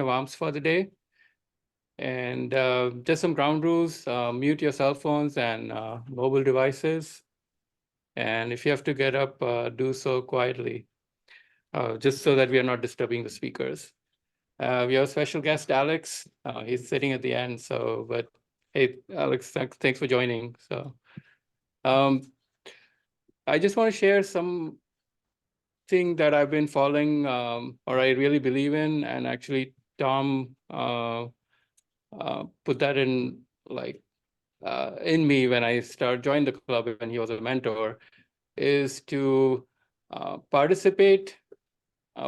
of arms for the day. And just some ground rules: mute your cell phones and mobile devices. And if you have to get up, do so quietly, just so that we are not disturbing the speakers. We have a special guest, Alex. He's sitting at the end. So, but hey, Alex, thanks for joining. So, I just want to share something that I've been following, or I really believe in, and actually Tom put that in in me when I joined the club when he was a mentor, is to participate,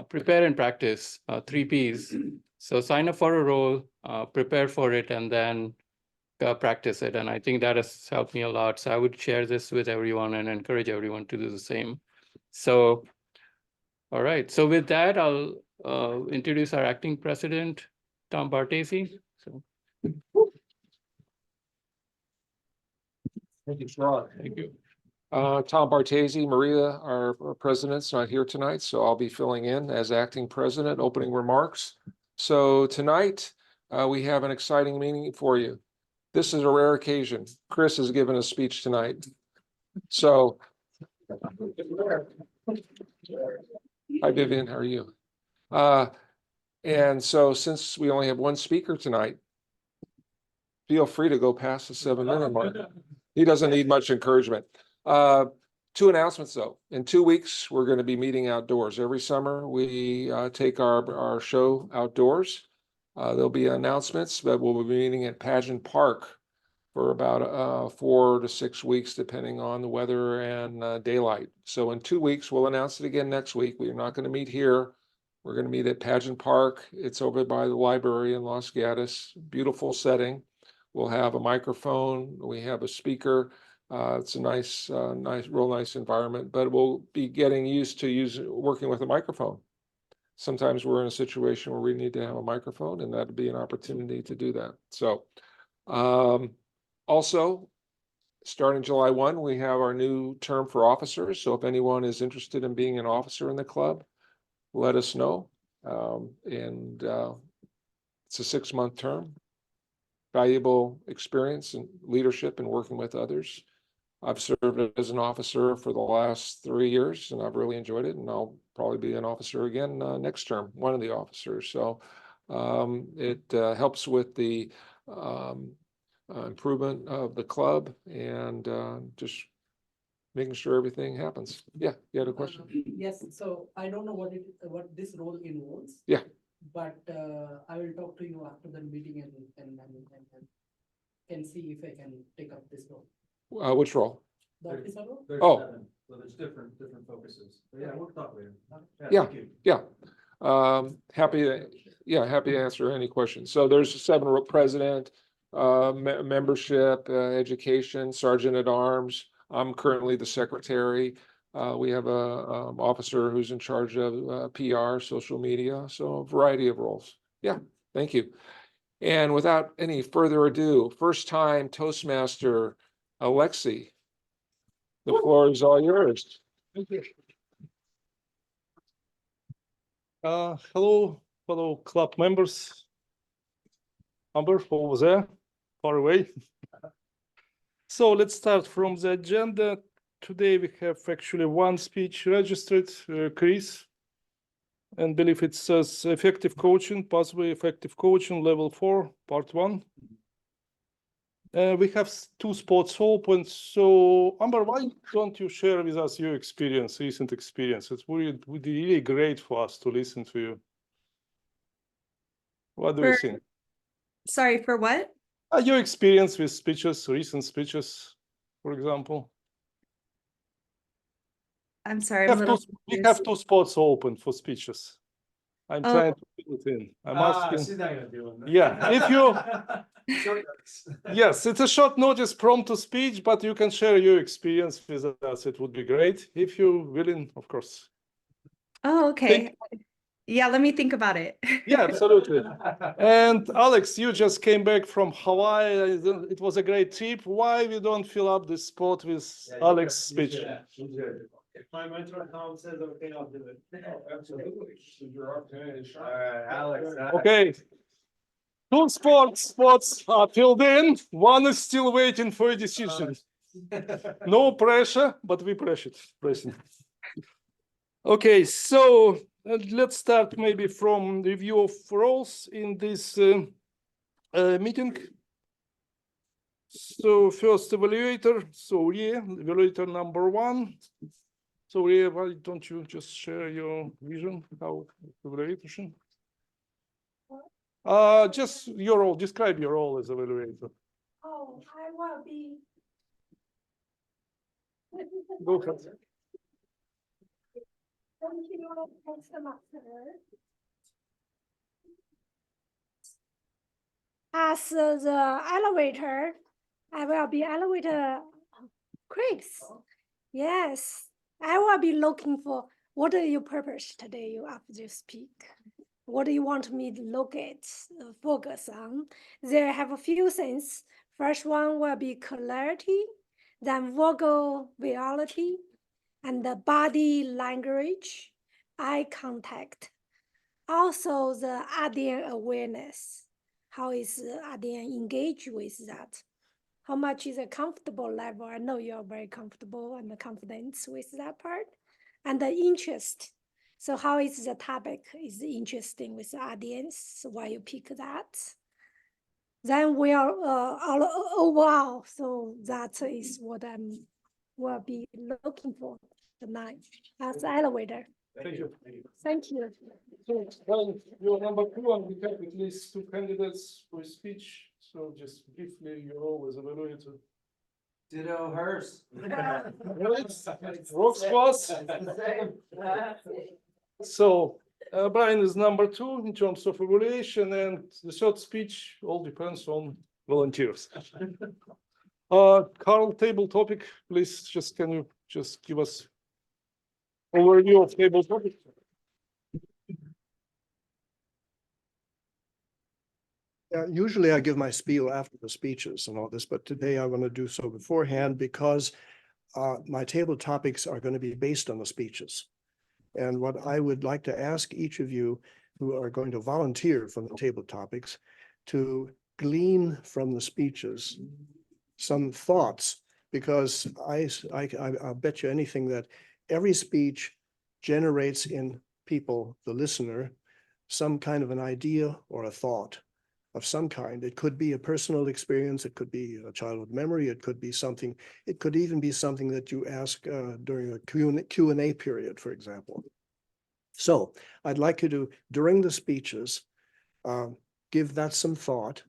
prepare, and practice, 3 Ps. So sign up for a role, prepare for it, and then practice it. And I think that has helped me a lot. So I would share this with everyone and encourage everyone to do the same. So, all right. So with that, I'll introduce our acting president, Tom Bartesi. So. Thank you, Sharad. Thank you. Tom Bartesi, Maria, our president's not here tonight, so I'll be filling in as acting president, opening remarks. So tonight, we have an exciting meeting for you. This is a rare occasion. Chris has given a speech tonight. So, hi, Vivian, how are you? And so since we only have one speaker tonight, feel free to go past the 7-minute mark. He doesn't need much encouragement. 2 announcements though. In 2 weeks, we're going to be meeting outdoors. Every summer, we take our show outdoors. There'll be announcements, but we'll be meeting at Pageant Park for about 4 to 6 weeks, depending on the weather and daylight. So in 2 weeks, we'll announce it again next week. We're not going to meet here. We're going to meet at Pageant Park. It's over by the library in Los Gatos. Beautiful setting. We'll have a microphone. We have a speaker. It's a real nice environment, but we'll be getting used to working with a microphone. Sometimes we're in a situation where we need to have a microphone, and that'd be an opportunity to do that. So, also, starting July 1, we have our new term for officers. So if anyone is interested in being an officer in the club, let us know. It's a 6-month term. Valuable experience and leadership and working with others. I've served as an officer for the last 3 years, and I've really enjoyed it. And I'll probably be an officer again next term, one of the officers. So it helps with the improvement of the club and just making sure everything happens. Yeah, you had a question? Yes. So I don't know what this role involves. Yeah. But I will talk to you after the meeting and can see if I can take up this role. Which role? The officer role? There's Oh. 7, so there's different focuses. But yeah, we'll talk later. Yeah. Thank you. Yeah. Happy to answer any questions. So there's a 7 president, membership, education, sergeant at arms. I'm currently the secretary. We have a officer who's in charge of PR, social media, so a variety of roles. Yeah, thank you. And without any further ado, first time Toastmaster Alexi, the floor is all yours. Thank you. Hello, fellow club members. Amber, over there, far away. So let's start from the agenda. Today we have actually 1 speech registered, Chris, and believe it says effective coaching, pathway effective coaching, level 4, part 1. We have 2 spots open. So Amber, why don't you share with us your experience, recent experience? It would be really great for us to listen to you. What do you think? Sorry, for what? Your experience with speeches, recent speeches, for example. I'm sorry. We have 2 spots open for speeches. I'm trying to fill it in. I'm asking. She's not gonna do it. Yeah, if you. Yes, it's a short notice prompt to speech, but you can share your experience with us. It would be great if you're willing, of course. Oh, okay. Yeah, let me think about it. Yeah, absolutely. And Alex, you just came back from Hawaii. It was a great trip. Why we don't fill up this spot with Alex's speech? If my mentor Tom says, okay, I'll do it. Absolutely. This is your opportunity to shine. Alex. Okay. Two spots are filled in. One is still waiting for a decision. No pressure, but we pressing. Okay, so let's start maybe from review of roles in this meeting. So first evaluator, so yeah, evaluator number 1. So yeah, why don't you just share your vision, how evaluation? Just your role, describe your role as evaluator. Oh, I will be. Go ahead. Thank you, Toastmaster. As the elevator, I will be elevator Chris. Yes, I will be looking for what are your purpose today you after you speak. What do you want me to look at, focus on? There have a few things. First one will be clarity, then vocal reality, and the body language, eye contact. Also the audience awareness. How is the audience engaged with that? How much is a comfortable level? I know you're very comfortable and confident with that part. And the interest. So how is the topic is interesting with the audience? Why you pick that? Then we are overall. So that is what I'm will be looking for tonight as the elevator. Thank you. Thank you. So, well, you're number 2, and we have at least 2 candidates for speech. So just briefly, your role as evaluator. Ditto hers. Rocks was. So Brian is number 2 in terms of evaluation, and the third speech all depends on volunteers. Carl, table topic, please. Just can you just give us overview of table topic? Usually I give my spiel after the speeches and all this, but today I want to do so beforehand because my table topics are going to be based on the speeches. And what I would like to ask each of you who are going to volunteer from the table topics to glean from the speeches some thoughts, because I'll bet you anything that every speech generates in people, the listener, some kind of an idea or a thought of some kind. It could be a personal experience, it could be a childhood memory, it could be something, it could even be something that you ask during a Q&A period, for example. So I'd like you to, during the speeches, give that some thought.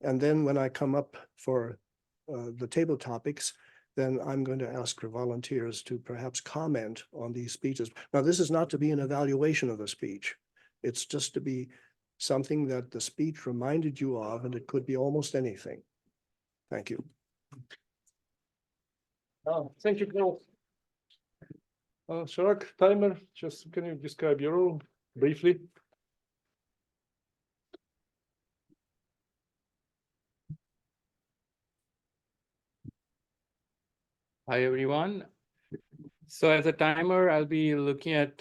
And then when I come up for the table topics, then I'm going to ask for volunteers to perhaps comment on these speeches. Now, this is not to be an evaluation of the speech. It's just to be something that the speech reminded you of, and it could be almost anything. Thank you. Thank you, Carl. Sharak, timer, just can you describe your role briefly? Hi, everyone. So as a timer, I'll be looking at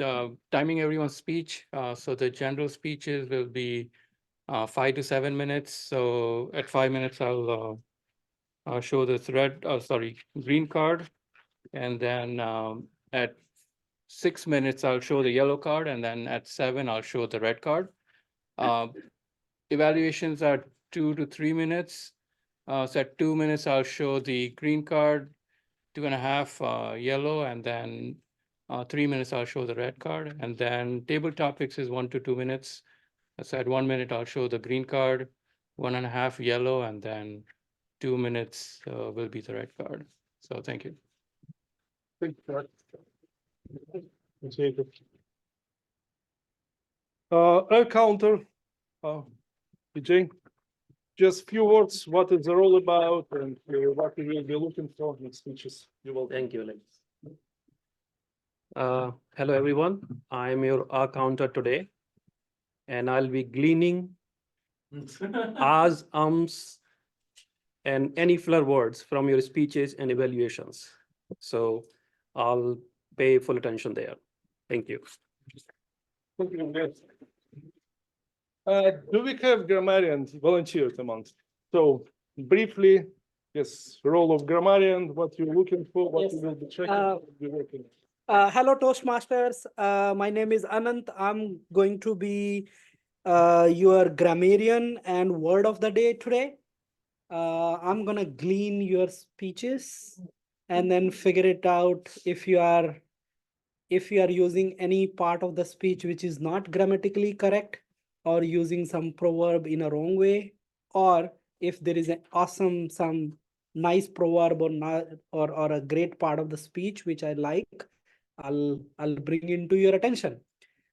timing everyone's speech. So the general speeches will be 5 to 7 minutes. So at 5 minutes, I'll show this green card. And then at 6 minutes, I'll show the yellow card. And then at 7, I'll show the red card. Evaluations are 2 to 3 minutes. So at 2 minutes, I'll show the green card, 2.5 yellow, and then 3 minutes, I'll show the red card. And then table topics is 1 to 2 minutes. So at 1 minute, I'll show the green card, 1.5 yellow, and then 2 minutes will be the red card. So thank you. Thank you, Sharak. Appreciate it. Air counter, PJ, just few words, what is the role about and what we will be looking for in speeches. You will. Thank you, Alex. Hello, everyone. I am your counter today, and I'll be gleaning ahs, ums, and any filler words from your speeches and evaluations. So I'll pay full attention there. Thank you. Thank you. Do we have grammarians volunteers amongst? So briefly, yes, role of grammarian, what you're looking for, what Yes. you will be checking, Uh, what you'll be working. Hello Toastmasters, my name is Anant. I'm going to be your grammarian and word of the day today. I'm gonna glean your speeches and then figure it out if you are using any part of the speech which is not grammatically correct, or using some proverb in a wrong way, or if there is an awesome some nice proverb or not, or a great part of the speech which I like, I'll bring into your attention.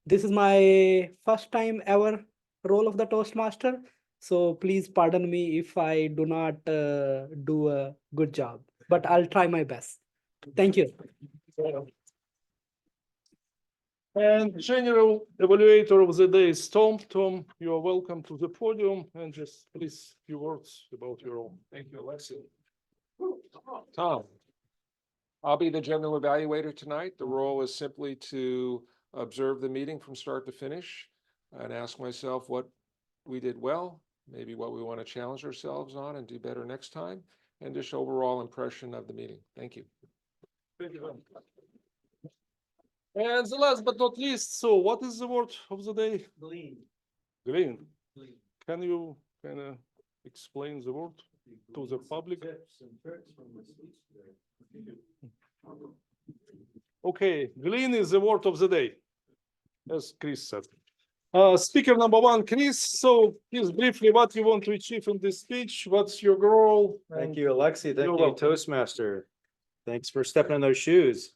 This is my first time ever role of the Toastmaster, so please pardon me if I do not do a good job, but I'll try my best. Thank you. And general evaluator of the day is Tom. Tom, you are welcome to the podium, and just please few words about your role. Thank you, Alexi. Tom. I'll be the general evaluator tonight. The role is simply to observe the meeting from start to finish and ask myself what we did well, maybe what we want to challenge ourselves on and do better next time, and just overall impression of the meeting. Thank you. Thank you very much. And the last but not least, so what is the word of the day? Glean. Green. Can you kind of explain the word to the public? Okay, glean is the word of the day, as Chris said. Speaker number one, Chris. So please briefly, what you want to achieve in this speech? What's your goal? Thank you, Alexi. Thank You're you, welcome. Toastmaster. Thanks for stepping in those shoes.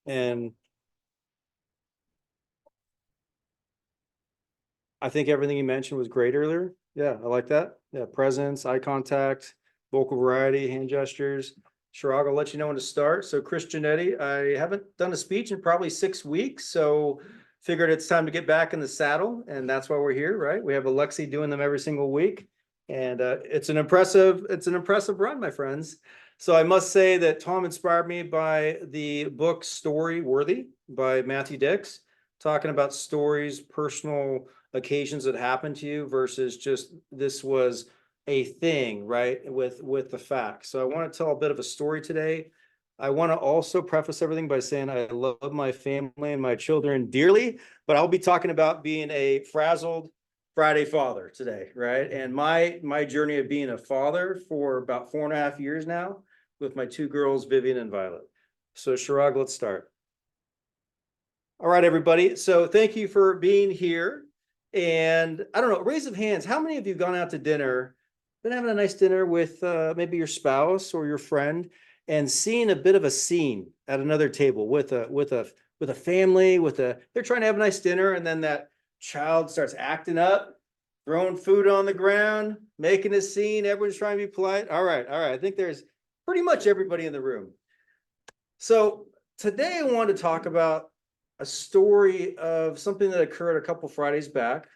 And I think everything you mentioned was great earlier. Yeah, I like that. Yeah, presence, eye contact, vocal variety, hand gestures. Chirag, I'll let you know when to start. So Chris Giannetti, I haven't done a speech in probably 6 weeks, so figured it's time to get back in the saddle, and that's why we're here, right? We have Alexi doing them every single week, and it's an impressive run, my friends. So I must say that Tom inspired me by the book Story Worthy by Matthew Dix, talking about stories, personal occasions that happened to you versus just this was a thing, right? With the facts. So I want to tell a bit of a story today. I want to also preface everything by saying I love my family and my children dearly, but I'll be talking about being a frazzled Friday father today, right? And my journey of being a father for about 4.5 years now with my 2 girls, Vivian and Violet. So Chirag, let's start. All right, everybody. So thank you for being here. And I don't know, raise of hands, how many of you gone out to dinner, been having a nice dinner with maybe your spouse or your friend, and seeing a bit of a scene at another table with a family, they're trying to have a nice dinner, and then that child starts acting up, throwing food on the ground, making a scene, everyone's trying to be polite. All right. I think there's pretty much everybody in the room. So today I want to talk about a story of something that occurred a couple Fridays back,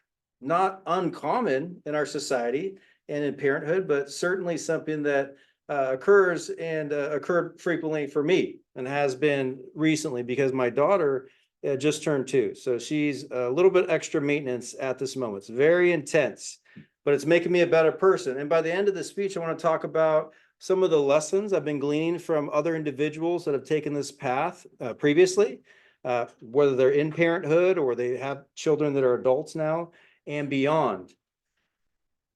not uncommon in our society and in parenthood, but certainly something that occurs and occurred frequently for me and has been recently because my daughter just turned 2. So she's a little bit extra maintenance at this moment. It's very intense, but it's making me a better person. And by the end of the speech, I want to talk about some of the lessons I've been gleaning from other individuals that have taken this path previously. Whether they're in parenthood or they have children that are adults now and beyond.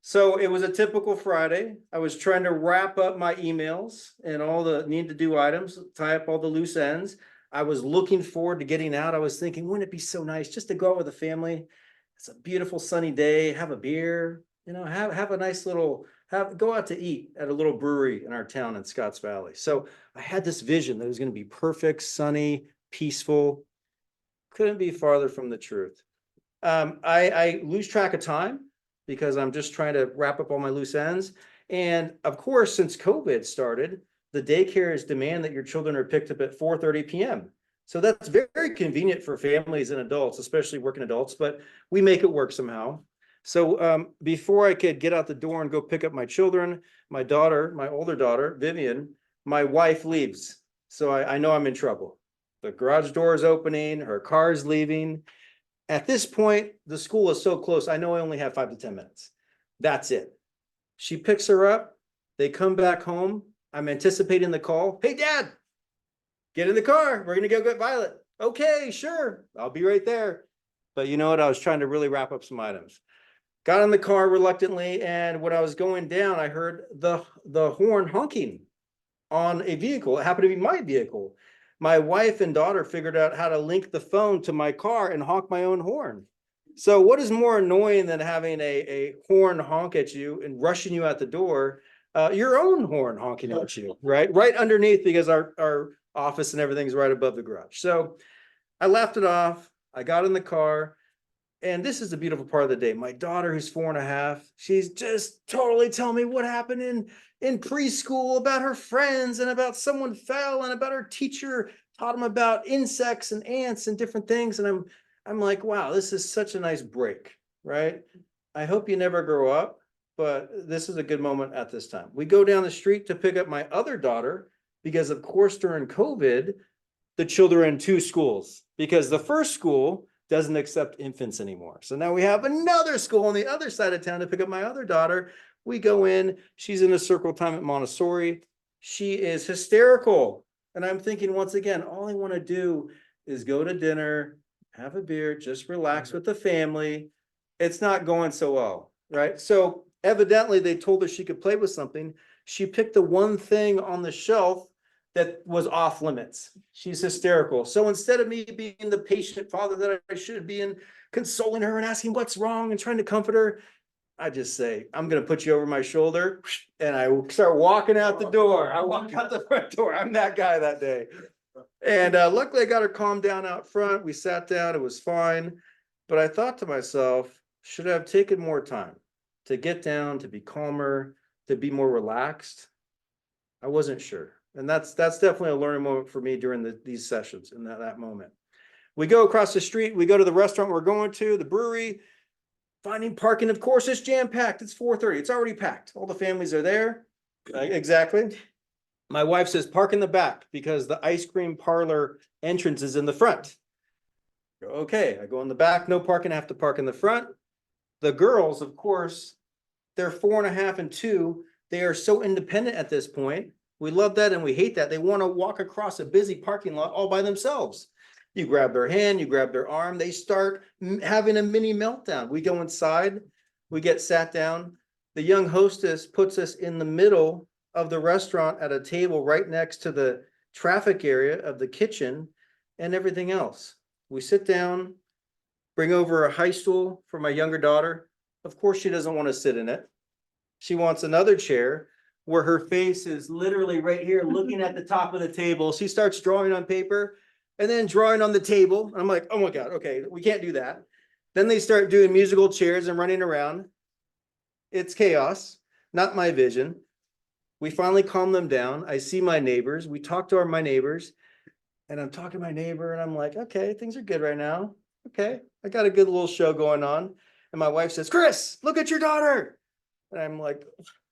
So it was a typical Friday. I was trying to wrap up my emails and all the need to do items, tie up all the loose ends. I was looking forward to getting out. I was thinking, wouldn't it be so nice just to go out with the family? It's a beautiful sunny day, have a beer, have a nice little, go out to eat at a little brewery in our town in Scotts Valley. So I had this vision that it was going to be perfect, sunny, peaceful. Couldn't be farther from the truth. I lose track of time because I'm just trying to wrap up all my loose ends. And of course, since COVID started, the daycares demand that your children are picked up at 4:30 p.m. So that's very convenient for families and adults, especially working adults, but we make it work somehow. So before I could get out the door and go pick up my children, my older daughter, Vivian, my wife leaves. So I know I'm in trouble. The garage door is opening, her car is leaving. At this point, the school is so close. I know I only have 5 to 10 minutes. That's it. She picks her up. They come back home. I'm anticipating the call. Hey, Dad, get in the car. We're going to go get Violet. Okay, sure. I'll be right there. But you know what? I was trying to really wrap up some items. Got in the car reluctantly. And when I was going down, I heard the horn honking on a vehicle. It happened to be my vehicle. My wife and daughter figured out how to link the phone to my car and honk my own horn. So what is more annoying than having a horn honk at you and rushing you out the door? Your own horn honking at you, right? Right underneath, because our office and everything's right above the garage. So I laughed it off. I got in the car. And this is the beautiful part of the day. My daughter, who's 4.5, she's just totally telling me what happened in preschool, about her friends and about someone fell and about her teacher taught them about insects and ants and different things. And I'm like, wow, this is such a nice break, right? I hope you never grow up, but this is a good moment at this time. We go down the street to pick up my other daughter because, of course, during COVID, the children are in 2 schools because the first school doesn't accept infants anymore. So now we have another school on the other side of town to pick up my other daughter. We go in, she's in a circle time at Montessori. She is hysterical. And I'm thinking, once again, all I want to do is go to dinner, have a beer, just relax with the family. It's not going so well, right? So evidently they told her she could play with something. She picked the one thing on the shelf that was off limits. She's hysterical. So instead of me being the patient father that I should be and consoling her and asking what's wrong and trying to comfort her, I just say, I'm going to put you over my shoulder. And I start walking out the door. I walk out the front door. I'm that guy that day. And luckily I got her calmed down out front. We sat down. It was fine. But I thought to myself, should I have taken more time to get down, to be calmer, to be more relaxed? I wasn't sure. And that's definitely a learning moment for me during these sessions in that moment. We go across the street. We go to the restaurant we're going to, the brewery, finding parking. Of course, it's jam-packed. It's 4:30. It's already packed. All the families are there. Exactly. My wife says, park in the back because the ice cream parlor entrance is in the front. Okay, I go in the back. No parking. I have to park in the front. The girls, of course, they're 4.5 and 2. They are so independent at this point. We love that and we hate that. They want to walk across a busy parking lot all by themselves. You grab their hand, you grab their arm, they start having a mini meltdown. We go inside, we get sat down. The young hostess puts us in the middle of the restaurant at a table right next to the traffic area of the kitchen and everything else. We sit down, bring over a high stool for my younger daughter. Of course, she doesn't want to sit in it. She wants another chair where her face is literally right here looking at the top of the table. She starts drawing on paper and then drawing on the table. I'm like, oh my God, okay, we can't do that. Then they start doing musical chairs and running around. It's chaos, not my vision. We finally calm them down. I see my neighbors. We talk to my neighbors and I'm talking to my neighbor and I'm like, okay, things are good right now. Okay, I got a good little show going on. And my wife says, Chris, look at your daughter. And I'm like,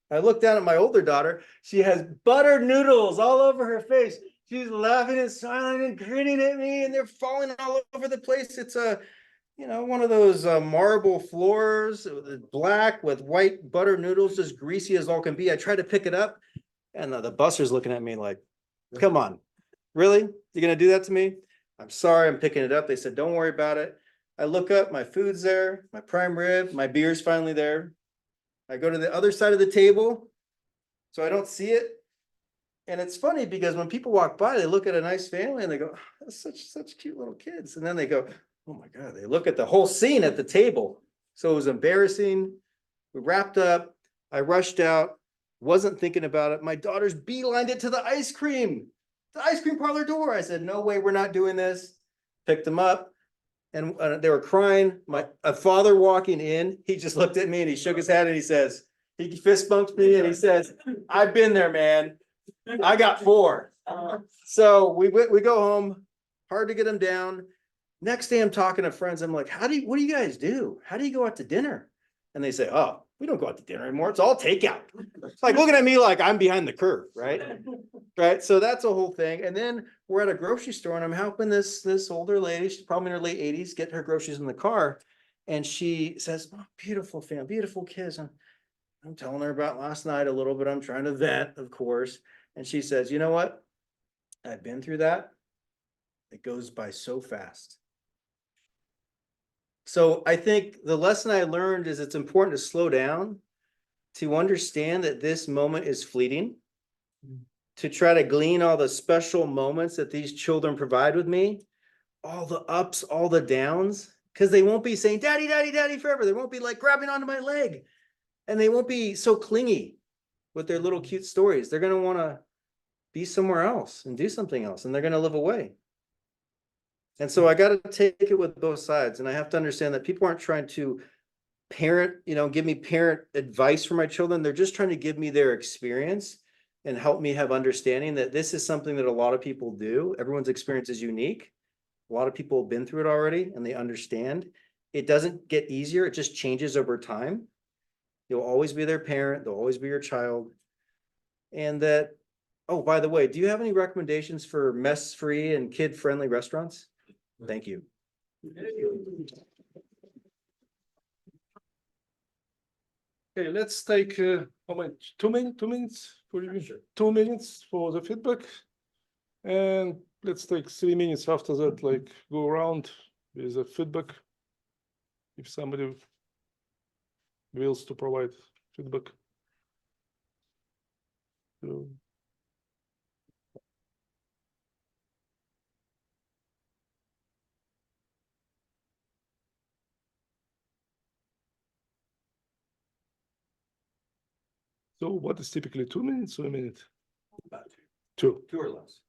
I look down at my older daughter. She has buttered noodles all over her face. She's laughing and smiling and grinning at me, and they're falling all over the place. It's one of those marble floors, black with white butter noodles, just greasy as all can be. I try to pick it up, and the busser's looking at me like, "Come on, really? You're gonna do that to me?" I'm sorry. I'm picking it up. They said, "Don't worry about it." I look up. My food's there. My prime rib. My beer's finally there. I go to the other side of the table so I don't see it. And it's funny because when people walk by, they look at a nice family and they go, oh, that's such cute little kids. And then they go, oh my God, they look at the whole scene at the table. So it was embarrassing. We wrapped up. I rushed out, wasn't thinking about it. My daughter's beelined it to the ice cream parlor door. I said, no way, we're not doing this. Picked them up. And they were crying. A father walking in, he just looked at me and he shook his head and he says, he fist bumped me and he says, I've been there, man. I got 4. So we go home, hard to get them down. Next day I'm talking to friends. I'm like, what do you guys do? How do you go out to dinner? And they say, oh, we don't go out to dinner anymore. It's all takeout. It's like looking at me like I'm behind the curve, right? Right, so that's a whole thing. And then we're at a grocery store and I'm helping this older lady, she's probably in her late 80s, get her groceries in the car. And she says, "Oh, beautiful family, beautiful kids." I'm telling her about last night a little bit. I'm trying to vent, of course. And she says, "You know what? I've been through that. It goes by so fast." So I think the lesson I learned is it's important to slow down, to understand that this moment is fleeting, to try to glean all the special moments that these children provide with me, all the ups, all the downs, because they won't be saying, "Daddy, daddy, daddy" forever. They won't be like grabbing onto my leg, and they won't be so clingy with their little cute stories. They're going to want to be somewhere else and do something else, and they're going to live away. And so I got to take it with both sides. And I have to understand that people aren't trying to parent, give me parent advice for my children. They're just trying to give me their experience and help me have understanding that this is something that a lot of people do. Everyone's experience is unique. A lot of people have been through it already and they understand. It doesn't get easier. It just changes over time. You'll always be their parent. They'll always be your child. And that, oh, by the way, do you have any recommendations for mess-free and kid-friendly restaurants? Thank you. Okay, let's take how much? 2 minutes? 2 minutes for you? 2 minutes for the feedback. And let's take 3 minutes after that, like go around with the feedback. If somebody wills to provide feedback. So what is typically 2 minutes or a minute? About Two. 2 or less.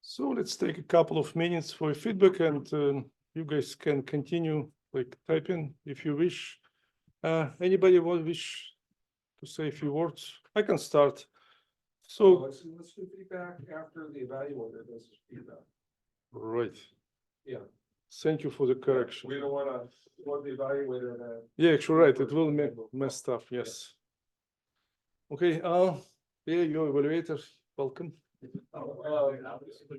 So let's take a couple of minutes for feedback and you guys can continue like typing if you wish. Anybody wish to say a few words? I can start. So let's do feedback after the evaluator does his feedback. right. Yeah. Thank you for the correction. We don't want the evaluator to. Yeah, actually, right. It will mess up. Yes. Okay. Yeah, your evaluator. Welcome.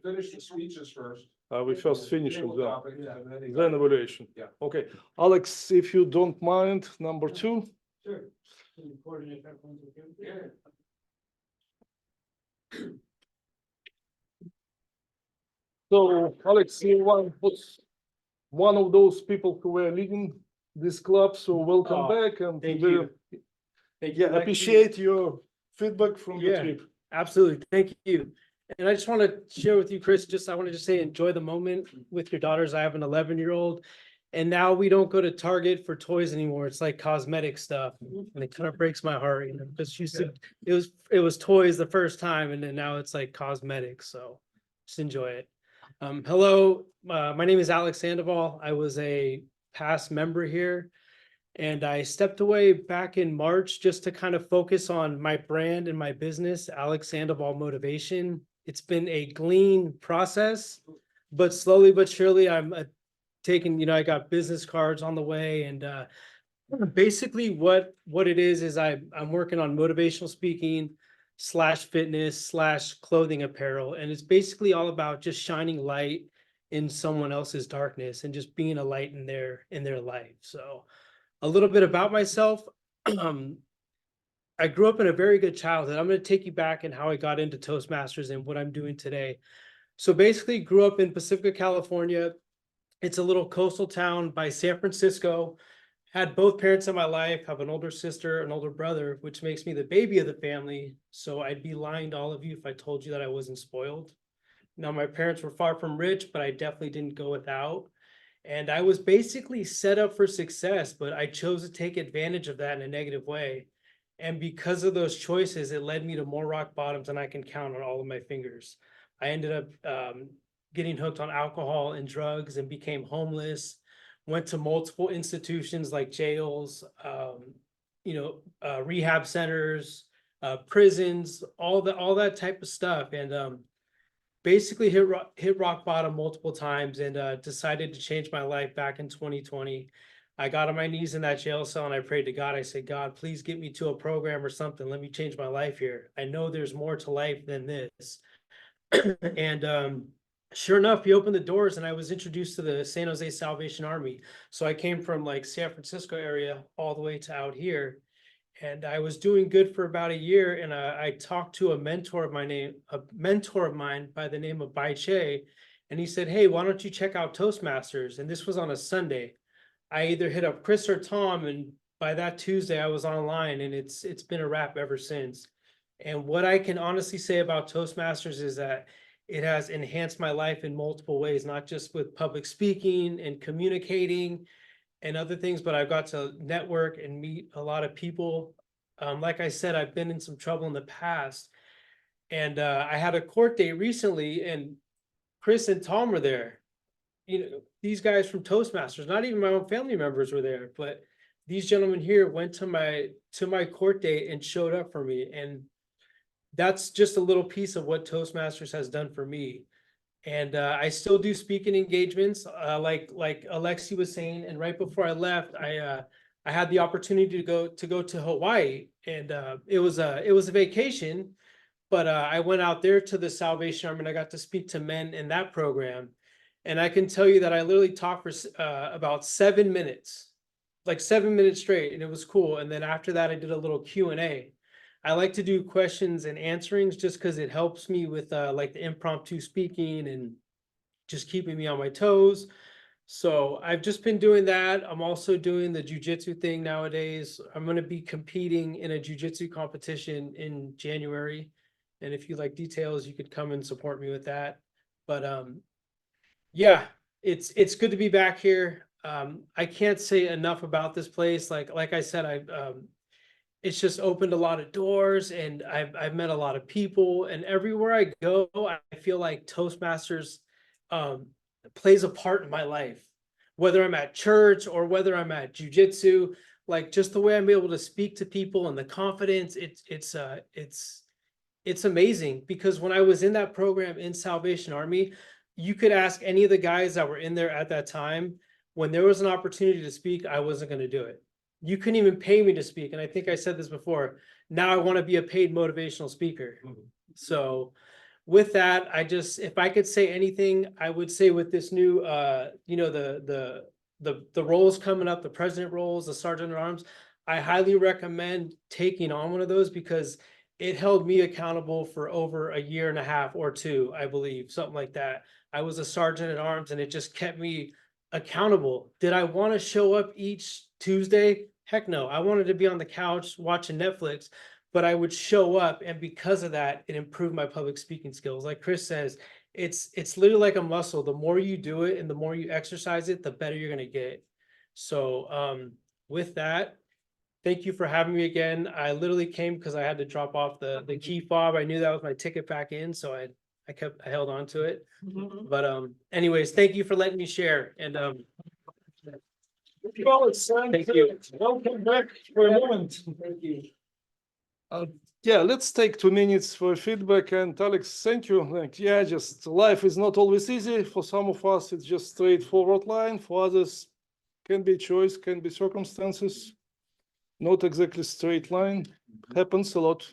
Finish the speeches first. We first finish Table them. topics, and then Then evaluation. Yeah. Okay. Alex, if you don't mind, number 2. Sure. Can you coordinate that one with him? Yeah. So, Alex, you was one of those people who were leading this club. So, welcome Oh, back, and thank we you. Thank you. yeah, appreciate your feedback from your Yeah. trip. Absolutely. Thank you. And I just want to share with you, Chris, I want to just say, enjoy the moment with your daughters. I have an 11-year-old And now we don't go to Target for toys anymore. It's like cosmetic stuff. And it kind of breaks my heart, you know, because it was toys the first time, and then now it's like cosmetics. So just enjoy it. Hello, my name is Alex Sandoval. I was a past member here, and I stepped away back in March just to kind of focus on my brand and my business, Alex Sandoval Motivation. It's been a glean process, but slowly but surely I'm taking, you know, I got business cards on the way, and basically what it is I'm working on motivational speaking / fitness / clothing apparel. And it's basically all about just shining light in someone else's darkness and just being a light in their life. So a little bit about myself. I grew up in a very good childhood. I'm going to take you back and how I got into Toastmasters and what I'm doing today. So basically grew up in Pacifica, California. It's a little coastal town by San Francisco. Had both parents in my life, have an older sister, an older brother, which makes me the baby of the family. So I'd be lying to all of you if I told you that I wasn't spoiled. Now, my parents were far from rich, but I definitely didn't go without. And I was basically set up for success, but I chose to take advantage of that in a negative way. And because of those choices, it led me to more rock bottoms than I can count on all of my fingers. I ended up getting hooked on alcohol and drugs and became homeless, went to multiple institutions like jails, rehab centers, prisons, all that type of stuff. And basically hit rock bottom multiple times, and decided to change my life back in 2020. I got on my knees in that jail cell and I prayed to God. I said, God, please get me to a program or something. Let me change my life here. I know there's more to life than this. And sure enough, he opened the doors and I was introduced to the San Jose Salvation Army. So I came from like San Francisco area all the way to out here. And I was doing good for about a year. And I talked to a mentor of mine by the name of Bai Che. And he said, hey, why don't you check out Toastmasters? And this was on a Sunday. I either hit up Chris or Tom, and by that Tuesday I was online, and it's been a wrap ever since. And what I can honestly say about Toastmasters is that it has enhanced my life in multiple ways, not just with public speaking and communicating and other things, but I've got to network and meet a lot of people. Like I said, I've been in some trouble in the past, and I had a court date recently, and Chris and Tom were there. You know, these guys from Toastmasters, not even my own family members were there, but these gentlemen here went to my court date and showed up for me. And that's just a little piece of what Toastmasters has done for me. And I still do speaking engagements, like Alexi was saying. And right before I left, I had the opportunity to go to Hawaii, and it was a vacation, but I went out there to the Salvation Army and I got to speak to men in that program. And I can tell you that I literally talked for about 7 minutes, like 7 minutes straight, and it was cool. And then after that, I did a little Q&A. I like to do questions and answerings just because it helps me with like the impromptu speaking and just keeping me on my toes. So I've just been doing that. I'm also doing the jujitsu thing nowadays. I'm going to be competing in a jujitsu competition in January. And if you like details, you could come and support me with that. But yeah, it's good to be back here. I can't say enough about this place. Like I said, it's just opened a lot of doors, and I've met a lot of people, and everywhere I go, I feel like Toastmasters plays a part in my life, whether I'm at church or whether I'm at jujitsu. Like just the way I'm able to speak to people and the confidence, it's amazing. Because when I was in that program in Salvation Army, you could ask any of the guys that were in there at that time. When there was an opportunity to speak, I wasn't going to do it. You couldn't even pay me to speak. And I think I said this before. Now I want to be a paid motivational speaker. So with that, if I could say anything, I would say with this new, the roles coming up, the president roles, the sergeant at arms, I highly recommend taking on one of those, because it held me accountable for over a year and a half or two, I believe, something like that. I was a sergeant at arms, and it just kept me accountable. Did I want to show up each Tuesday? Heck no. I wanted to be on the couch watching Netflix, but I would show up. And because of that, it improved my public speaking skills. Like Chris says, it's literally like a muscle. The more you do it and the more you exercise it, the better you're gonna get. So with that, thank you for having me again. I literally came because I had to drop off the key fob. I knew that was my ticket back in, so I held on to it. But anyways, thank you for letting me share. And thank you. Welcome back for a moment. Thank you. Yeah, let's take 2 minutes for feedback. And Alex, thank you. Like, yeah, just life is not always easy. For some of us, it's just straightforward line. For others, can be choice, can be circumstances. Not exactly straight line. Happens a lot.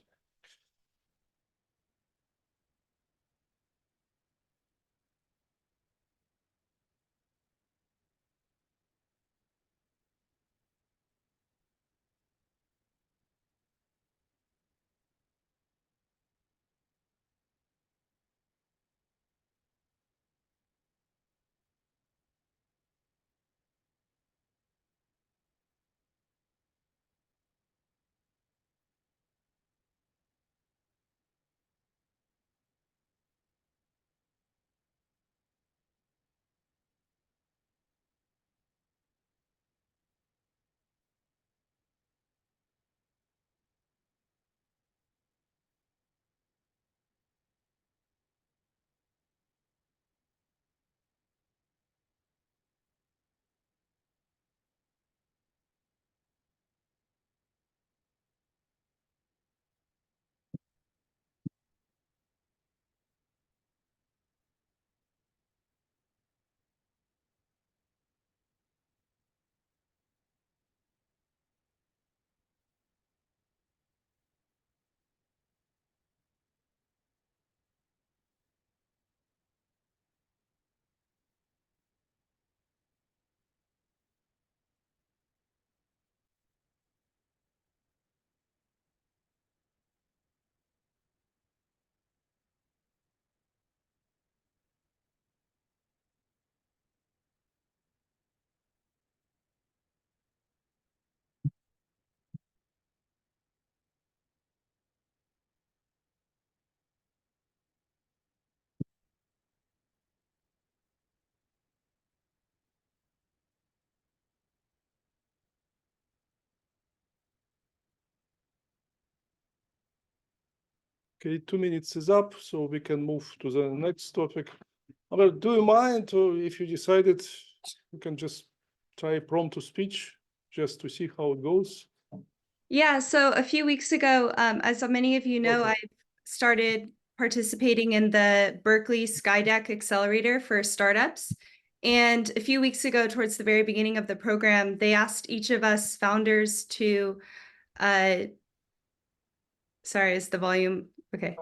Okay, 2 minutes is up, so we can move to the next topic. Well, do you mind, or if you decided, you can just try prompt to speech just to see how it goes? Yeah, so a few weeks ago, as many of you know, Okay. I started participating in the Berkeley Skydeck Accelerator for startups. And a few weeks ago, towards the very beginning of the program, they asked each of us founders to, sorry, is the volume, okay.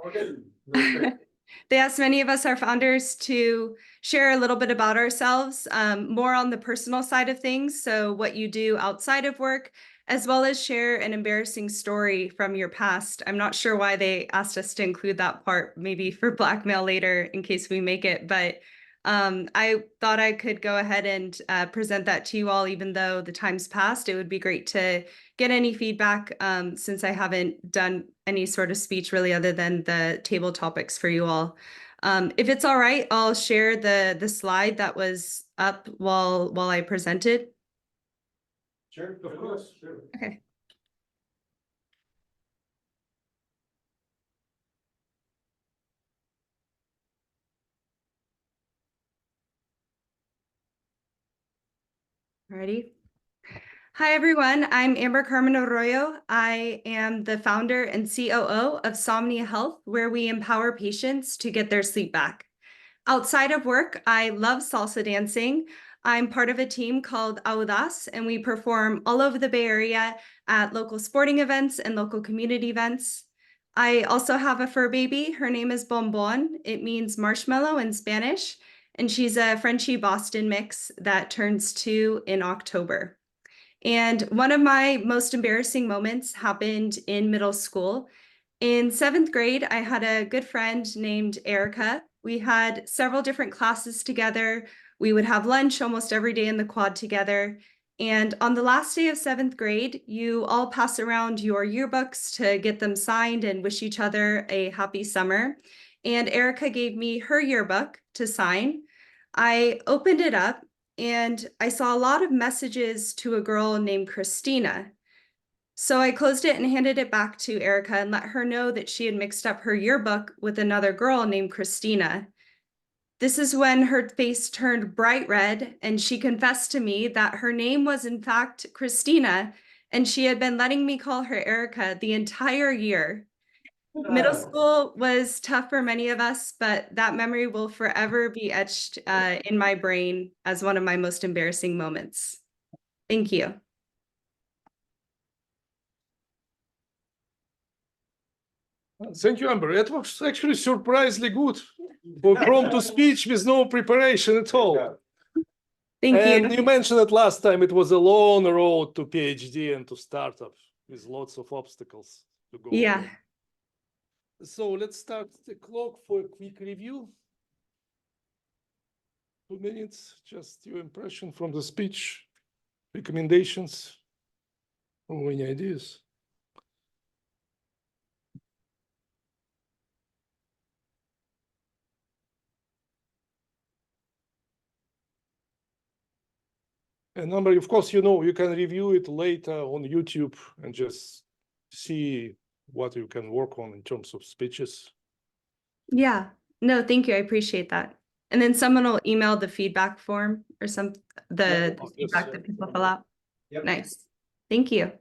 They asked many of us, our founders, to share a little bit about ourselves, more on the personal side of things. So what you do outside of work, as well as share an embarrassing story from your past. I'm not sure why they asked us to include that part, maybe for blackmail later in case we make it, but I thought I could go ahead and present that to you all, even though the time's passed. It would be great to get any feedback since I haven't done any sort of speech really other than the table topics for you all. If it's all right, I'll share the slide that was up while I presented. Sure, of course, sure. Okay. Ready? Hi, everyone. I'm Amber Carmen Arroyo. I am the founder and COO of Somnia Health, where we empower patients to get their sleep back. Outside of work, I love salsa dancing. I'm part of a team called Audas, and we perform all over the Bay Area at local sporting events and local community events. I also have a fur baby. Her name is Bonbon. It means marshmallow in Spanish, and she's a Frenchie Boston mix that turns 2 in October. And one of my most embarrassing moments happened in middle school. In 7th grade, I had a good friend named Erica. We had several different classes together. We would have lunch almost every day in the quad together. And on the last day of 7th grade, you all pass around your yearbooks to get them signed and wish each other a happy summer. and Erica gave me her yearbook to sign. I opened it up and I saw a lot of messages to a girl named Christina. So I closed it and handed it back to Erica and let her know that she had mixed up her yearbook with another girl named Christina. This is when her face turned bright red and she confessed to me that her name was in fact Christina and she had been letting me call her Erica the entire year. Middle school was tough for many of us, but that memory will forever be etched in my brain as one of my most embarrassing moments. Thank you. Thank you, Amber. It was actually surprisingly good for prompt speech with no preparation at all. Thank And you. you mentioned it last time, it was a long road to PhD and to startup with lots of obstacles to go Yeah. through. So let's start the clock for a quick review. 2 minutes, just your impression from the speech, recommendations, or any ideas. And number, of course, you know, you can review it later on YouTube and just see what you can work on in terms of speeches. Yeah. No, thank you. I appreciate that. And then someone will email the feedback form or the Oh, yes. feedback that people fill out. Yep. Nice. Thank you.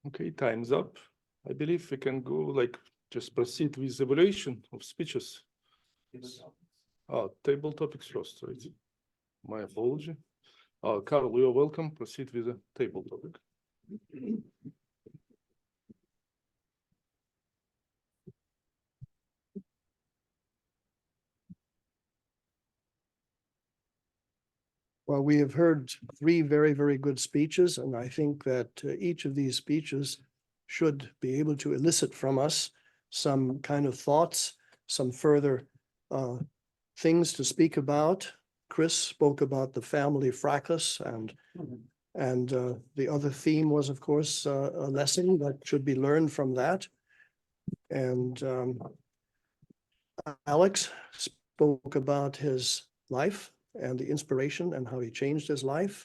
Okay, time's up. I believe we can go like just proceed with evaluation of speeches. Oh, table topics first, right? My apology. Carl, you are welcome. Proceed with the table topic. Well, we have heard three very, very good speeches, and I think that each of these speeches should be able to elicit from us some kind of thoughts, some further things to speak about. Chris spoke about the family fracas, and the other theme was, of course, a lesson that should be learned from that. And Alex spoke about his life and the inspiration and how he changed his life.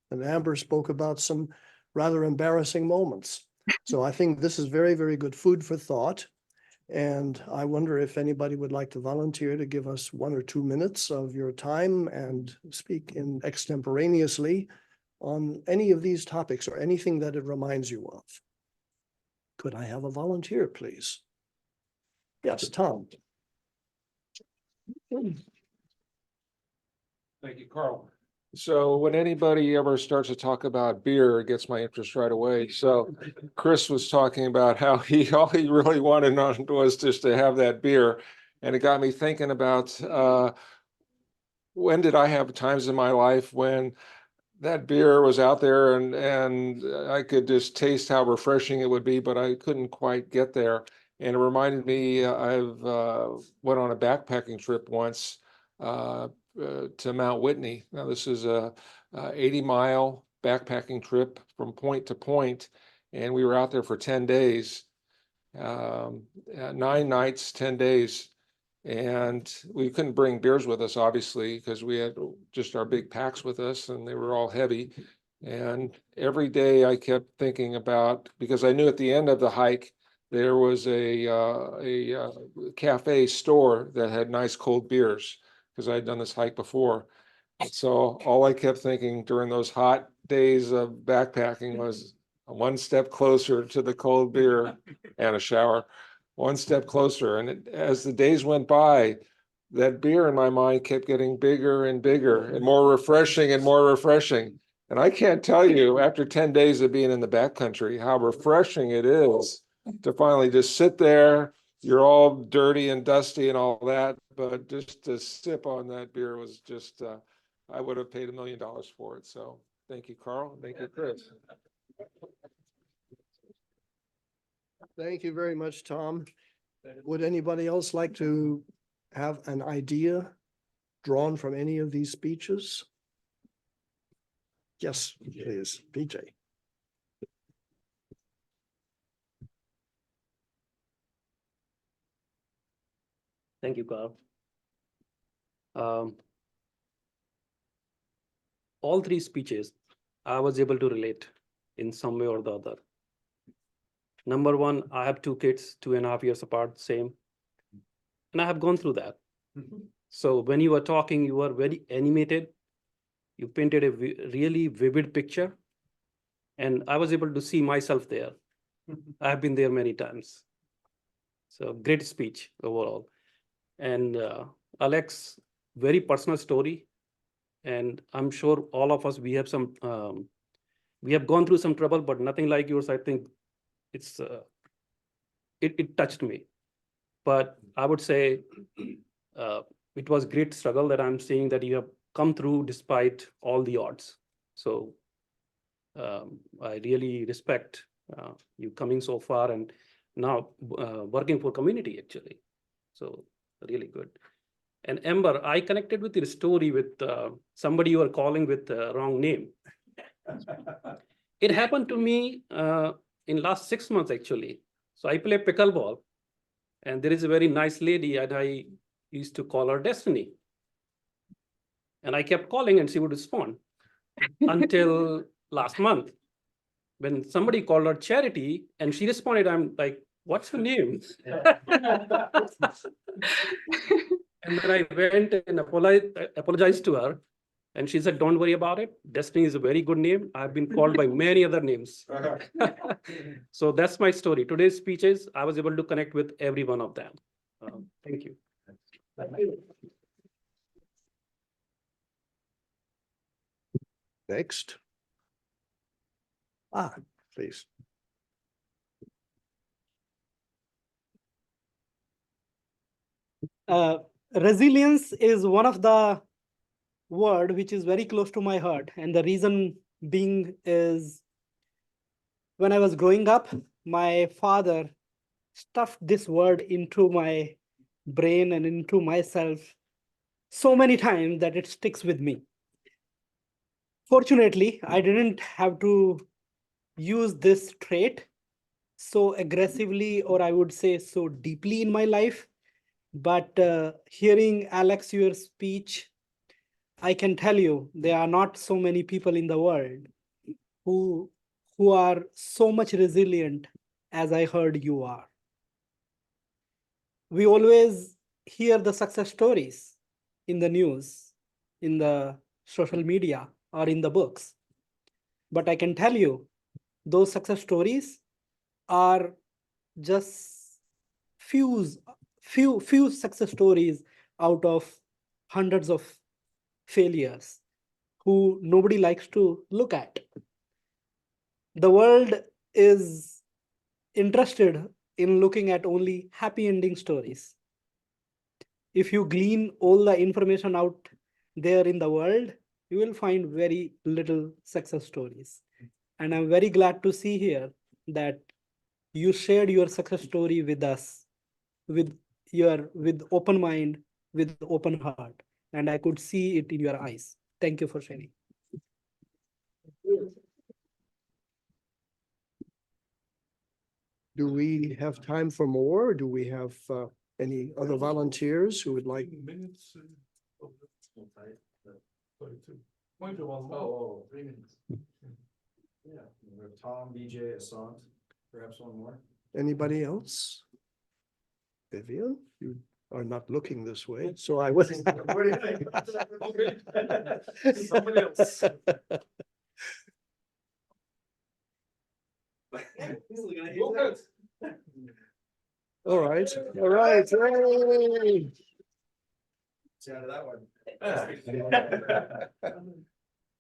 And Amber spoke about some rather embarrassing moments. So I think this is very, very good food for thought. And I wonder if anybody would like to volunteer to give us 1 or 2 minutes of your time and speak in extemporaneously on any of these topics or anything that it reminds you of. Could I have a volunteer, please? Yes, Tom. Thank you, Carl. So when anybody ever starts to talk about beer, it gets my interest right away. So Chris was talking about how all he really wanted was just to have that beer. And it got me thinking about when did I have times in my life when that beer was out there and I could just taste how refreshing it would be, but I couldn't quite get there. And it reminded me, I've went on a backpacking trip once to Mount Whitney. Now, this is a 80-mile backpacking trip from point to point, and we were out there for 10 days, 9 nights, 10 days. And we couldn't bring beers with us, obviously, because we had just our big packs with us and they were all heavy. And every day I kept thinking about, because I knew at the end of the hike, there was a cafe store that had nice cold beers, because I'd done this hike before. So all I kept thinking during those hot days of backpacking was one step closer to the cold beer and a shower. One step closer. And as the days went by, that beer in my mind kept getting bigger and bigger and more refreshing and more refreshing. And I can't tell you, after 10 days of being in the backcountry, how refreshing it is to finally just sit there. You're all dirty and dusty and all that, but just to sip on that beer was just, I would have paid $1 million for it. So thank you, Carl. Thank you, Chris. Thank you very much, Tom. Would anybody else like to have an idea drawn from any of these speeches? Yes, please, PJ. Thank you, Carl. All three speeches, I was able to relate in some way or the other. Number one, I have 2 kids, 2.5 years apart, same. And I have gone through that. So when you were talking, you were very animated. You painted a really vivid picture. And I was able to see myself there. I have been there many times. So great speech overall. And Alex, very personal story. And I'm sure all of us, we have some, we have gone through some trouble, but nothing like yours. I think it's, it touched me. But I would say it was great struggle that I'm seeing that you have come through despite all the odds. So I really respect you coming so far and now working for community actually. So really good. And Amber, I connected with your story with somebody you were calling with the wrong name. It happened to me in last 6 months actually. So I play pickleball and there is a very nice lady and I used to call her Destiny. And I kept calling and she would respond until last month when somebody called her Charity and she responded, I'm like, what's your name? And then I went and apologized to her. And she said, don't worry about it. Destiny is a very good name. I've been called by many other names. So that's my story. Today's speeches, I was able to connect with every one of them. Thank you. Next. Please. Resilience is one of the word which is very close to my heart. And the reason being is when I was growing up, my father stuffed this word into my brain and into myself so many times that it sticks with me. Fortunately, I didn't have to use this trait so aggressively, or I would say so deeply in my life. But hearing Alex, your speech, I can tell you there are not so many people in the world who are so much resilient as I heard you are. We always hear the success stories in the news, in the social media, or in the books. But I can tell you, those success stories are just few success stories out of hundreds of failures who nobody likes to look at. The world is interested in looking at only happy ending stories. If you glean all the information out there in the world, you will find very little success stories. And I'm very glad to see here that you shared your success story with us, with with open mind, with open heart, and I could see it in your eyes. Thank you for sharing. Do we have time for more? Do we have any other volunteers who would like? Minutes. Oh, 3 minutes. Yeah, we have Tom, BJ, Asant, perhaps one more. Anybody else? Vivian, you are not looking this way, so I would. Somebody else. All right, all right. Hooray. See out of that one.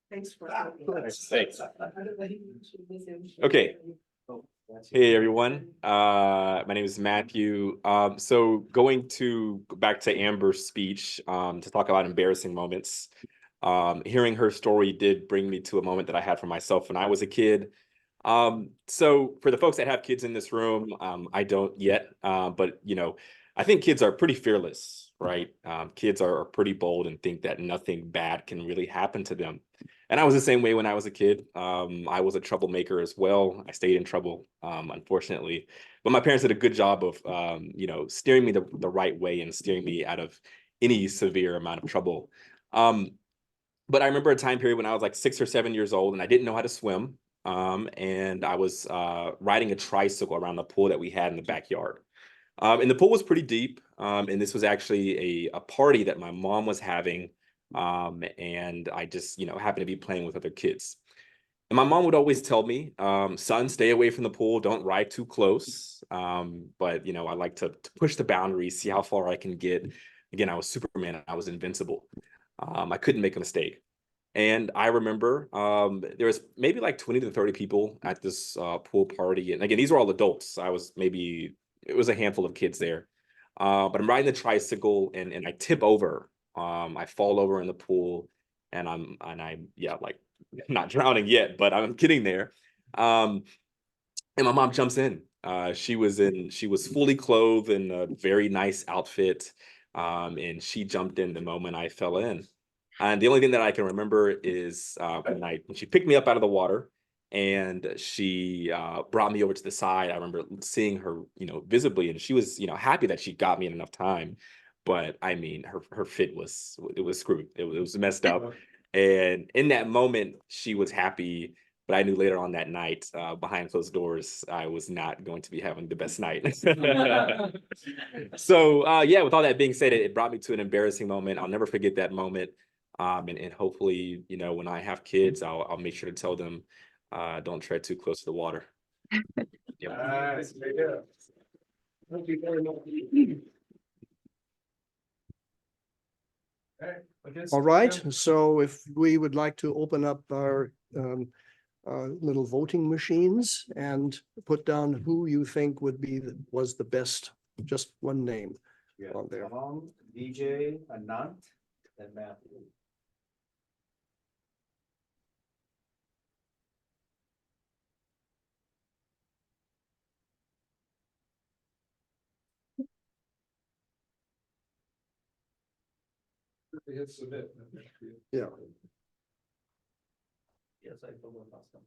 Thanks for. Thanks. Okay. Hey, everyone. My name is Matthew. So going to go back to Amber's speech to talk about embarrassing moments. Hearing her story did bring me to a moment that I had for myself when I was a kid. So for the folks that have kids in this room, I don't yet, but you know, I think kids are pretty fearless, right? Kids are pretty bold and think that nothing bad can really happen to them. And I was the same way when I was a kid. I was a troublemaker as well. I stayed in trouble, unfortunately. But my parents did a good job of, you know, steering me the right way and steering me out of any severe amount of trouble. But I remember a time period when I was like 6 or 7 years old and I didn't know how to swim. And I was riding a tricycle around the pool that we had in the backyard. And the pool was pretty deep. And this was actually a party that my mom was having. And I just, you know, happened to be playing with other kids. And my mom would always tell me, son, stay away from the pool. Don't ride too close. But, you know, I like to push the boundaries, see how far I can get. Again, I was Superman. I was invincible. I couldn't make a mistake. And I remember there was maybe like 20 to 30 people at this pool party. And again, these were all adults. It was a handful of kids there. But I'm riding the tricycle and I tip over. I fall over in the pool and I'm yeah, like not drowning yet, but I'm getting there. And my mom jumps in. She was fully clothed in a very nice outfit. And she jumped in the moment I fell in. And the only thing that I can remember is when she picked me up out of the water and she brought me over to the side. I remember seeing her, you know, visibly, and she was, you know, happy that she got me in enough time. But I mean, her fit was screwed. It was messed up. And in that moment, she was happy. But I knew later on that night, behind closed doors, I was not going to be having the best night. So yeah, with all that being said, it brought me to an embarrassing moment. I'll never forget that moment. And hopefully, you know, when I have kids, I'll make sure to tell them, don't tread too close to the water. Yep. Thank you very much. All right, so if we would like to open up our little voting machines and put down who you think was the best, just one name on there. Tom, BJ, Anant, and Matthew. Hit submit. Yeah. Yes, I forgot last time.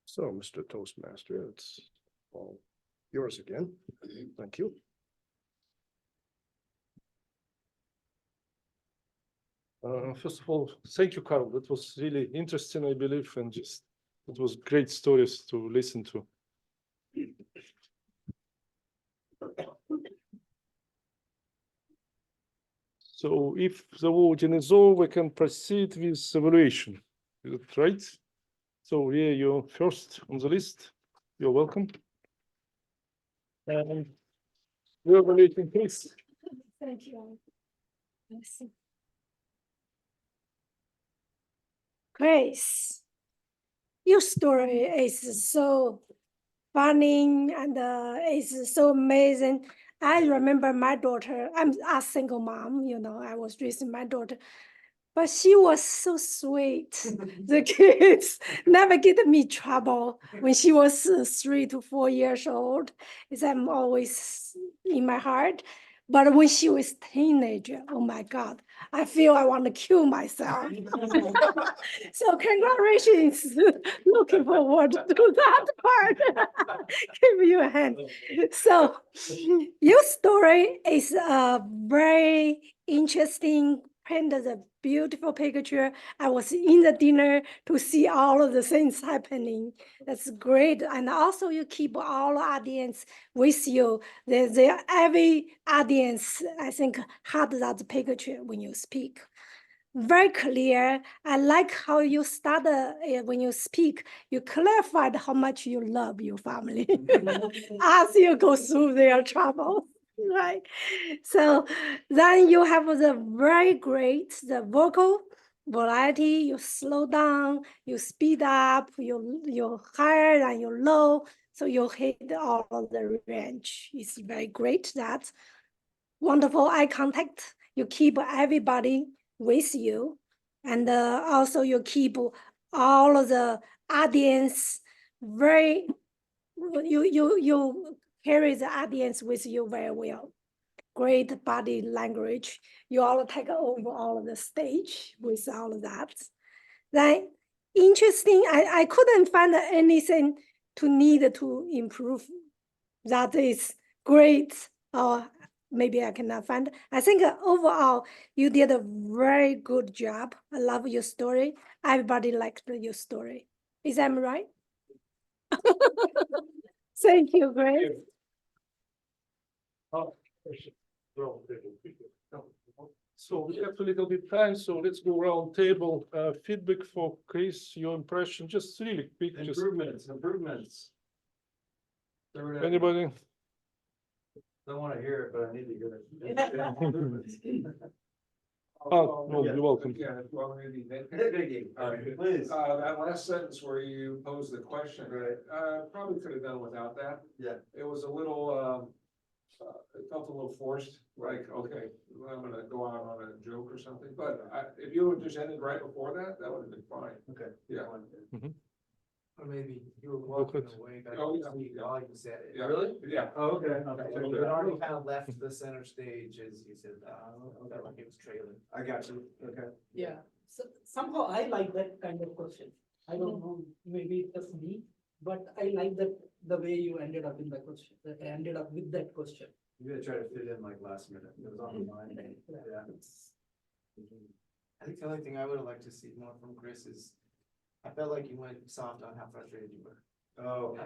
So, Mr. Toastmaster, it's all yours again. Thank you. First of all, thank you, Carl. That was really interesting, I believe, and just it was great stories to listen to. So if the voting is over, we can proceed with evaluation. Is that right? So yeah, you're first on the list. You're welcome. And you're evaluating, please. Thank you. Yes. Grace, your story is so funny and it's so amazing. I remember my daughter, I'm a single mom, you know, I was raising my daughter. but she was so sweet. The kids never get me trouble when she was 3 to 4 years old. Is I'm always in my heart. But when she was teenager, oh my God, I feel I want to kill myself. So congratulations. Looking forward to that part. Give you a hand. So your story is very interesting. Painted a beautiful picture. I was in the dinner to see all of the things happening. That's great. And also you keep all audience with you. Every audience, I think, had that picture when you speak. Very clear. I like how you started when you speak, you clarified how much you love your family as you go through their trouble. Right. So then you have the very great, the vocal variety, you slow down, you speed up, you higher and you low. So you hit all of the range. It's very great. That's wonderful eye contact. You keep everybody with you. And also you keep all of the audience very, you carry the audience with you very well. Great body language. You all take over all of the stage with all of that. Then interesting, I couldn't find anything to need to improve. That is great. Or maybe I cannot find. I think overall you did a very good job. I love your story. Everybody liked your story. Is that right? Thank you, Grace. So we have a little bit time, so let's go round table. Feedback for Chris, your impression, just really quick. Improvements. Anybody? Don't want to hear it, but I need to hear it. Oh, no, you're welcome. Yeah, well, maybe. Please. That last sentence where you posed the question, probably could have done without that. Yeah. It was a little, it felt a little forced, like, okay, I'm gonna go out on a joke or something, but if you would just ended right before that, that would have been fine. Okay. Yeah. Or maybe you were walking away. Oh, yeah. While you said it. Yeah. Really? Yeah. Oh, okay. Okay. It already kind of left the center stage as you said, felt like it was trailing. I got you. Okay. Yeah, so somehow I like that kind of question. I don't know, maybe it's just me, but I like that the way you ended up in the question, ended up with that question. You gotta try to fit in like last minute. It was on the line. Yeah. I think the only thing I would have liked to see more from Chris is, I felt like you went soft on how frustrated you were. Oh.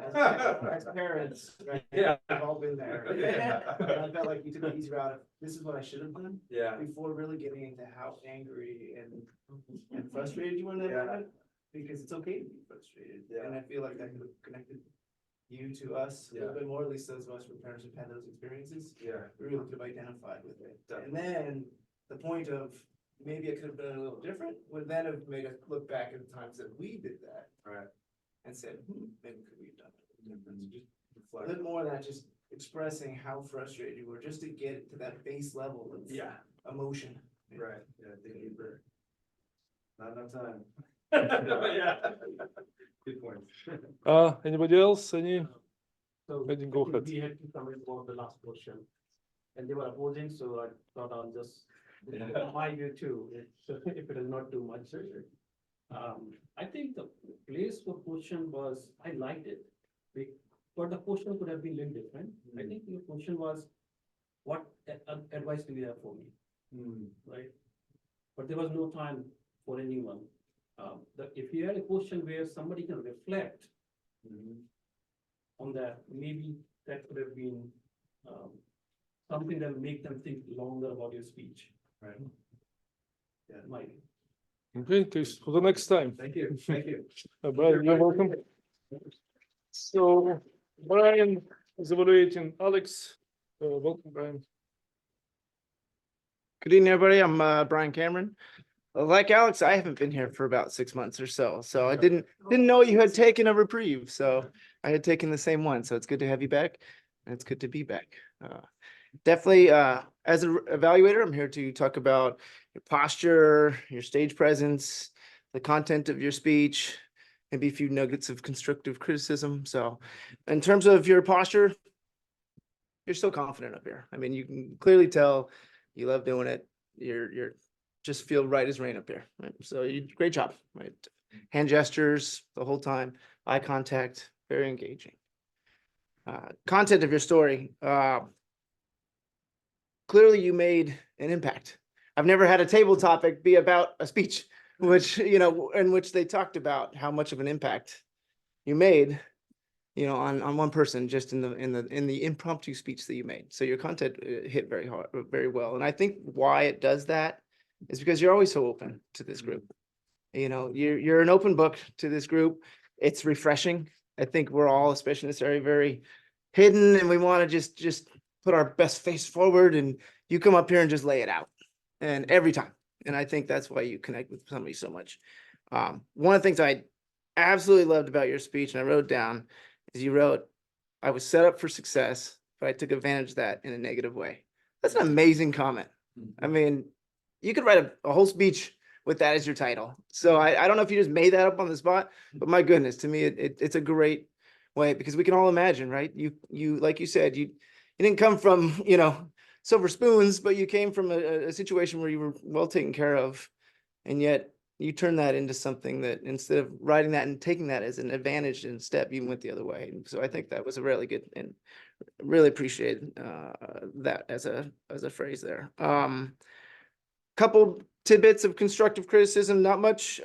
As parents, right? Yeah. We've all been there. And I felt like you took the easy route of, this is what I should have done. Yeah. Before really getting into how angry and frustrated you were in that moment. Because it's okay to be frustrated. Yeah. And I feel like that could have connected you to us a little bit more, at least those of us who parents who've had those experiences. Yeah. We really could have identified with it. And then the point of, maybe it could have been a little different, would then have made us look back at the times that we did that. Right. And said, maybe could we have done it different? Just a bit more than just expressing how frustrated you were, just to get it to that base level of emotion. Right, yeah, dig deeper. Not enough time. Yeah. Good point. Anybody else? Any? So Let him go ahead. we had to comment about the last question. And they were opposing, so I thought I'll just, my view too, if it is not too much. I think the place for question was, I liked it. But the question could have been a little different. I think your question was, what advice do you have for me? Right? But there was no time for anyone. If you had a question where somebody can reflect on that, maybe that could have been something that will make them think longer about your speech. Right. Yeah. Maybe. Okay, Chris, for the next time. Thank you, thank you. Brian, you're welcome. So Brian is evaluating Alex. Welcome, Brian. Good evening, everybody. I'm Brian Cameron. Like Alex, I haven't been here for about 6 months or so. So I didn't know you had taken a reprieve. So I had taken the same one. So it's good to have you back. and it's good to be back. Definitely, as an evaluator, I'm here to talk about your posture, your stage presence, the content of your speech, maybe a few nuggets of constructive criticism. So in terms of your posture, you're so confident up here. I mean, you can clearly tell you love doing it. You're just feel right as rain up here. Right? So you great job, right? Hand gestures the whole time, eye contact, very engaging. Content of your story. Clearly you made an impact. I've never had a table topic be about a speech, which, you know, in which they talked about how much of an impact you made, you know, on one person just in the impromptu speech that you made. So your content hit very hard, very well. And I think why it does that is because you're always so open to this group. You know, you're an open book to this group. It's refreshing. I think we're all, especially in this area, very hidden, and we want to just put our best face forward, and you come up here and just lay it out, and every time. And I think that's why you connect with somebody so much. One of the things I absolutely loved about your speech, and I wrote down, is you wrote, "I was set up for success, but I took advantage of that in a negative way." That's an amazing comment. I mean, you could write a whole speech with that as your title. So I don't know if you just made that up on the spot, but my goodness, to me, it's a great way, because we can all imagine, right? You like you said, you didn't come from, you know, silver spoons, but you came from a situation where you were well taken care of, and yet you turned that into something that, instead of writing that and taking that as an advantage and step, you went the other way. And so I think that was a really good, and really appreciate that as a phrase there. Couple tidbits of constructive criticism, not much.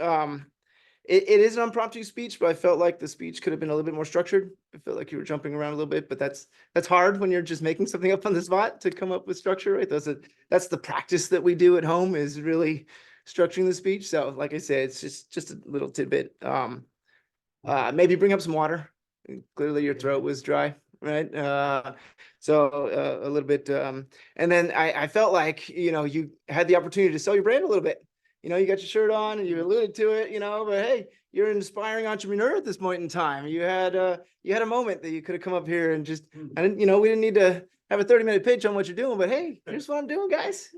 It is an impromptu speech, but I felt like the speech could have been a little bit more structured. I felt like you were jumping around a little bit, but that's hard when you're just making something up on the spot to come up with structure, right? That's the practice that we do at home, is really structuring the speech. So like I said, it's just a little tidbit. Maybe bring up some water. Clearly your throat was dry, right? So a little bit, and then I felt like, you know, you had the opportunity to sell your brand a little bit. You know, you got your shirt on and you alluded to it, you know, but hey, you're an inspiring entrepreneur at this point in time. You had a moment that you could have come up here and just, and you know, we didn't need to have a 30-minute pitch on what you're doing, but hey, here's what I'm doing, guys.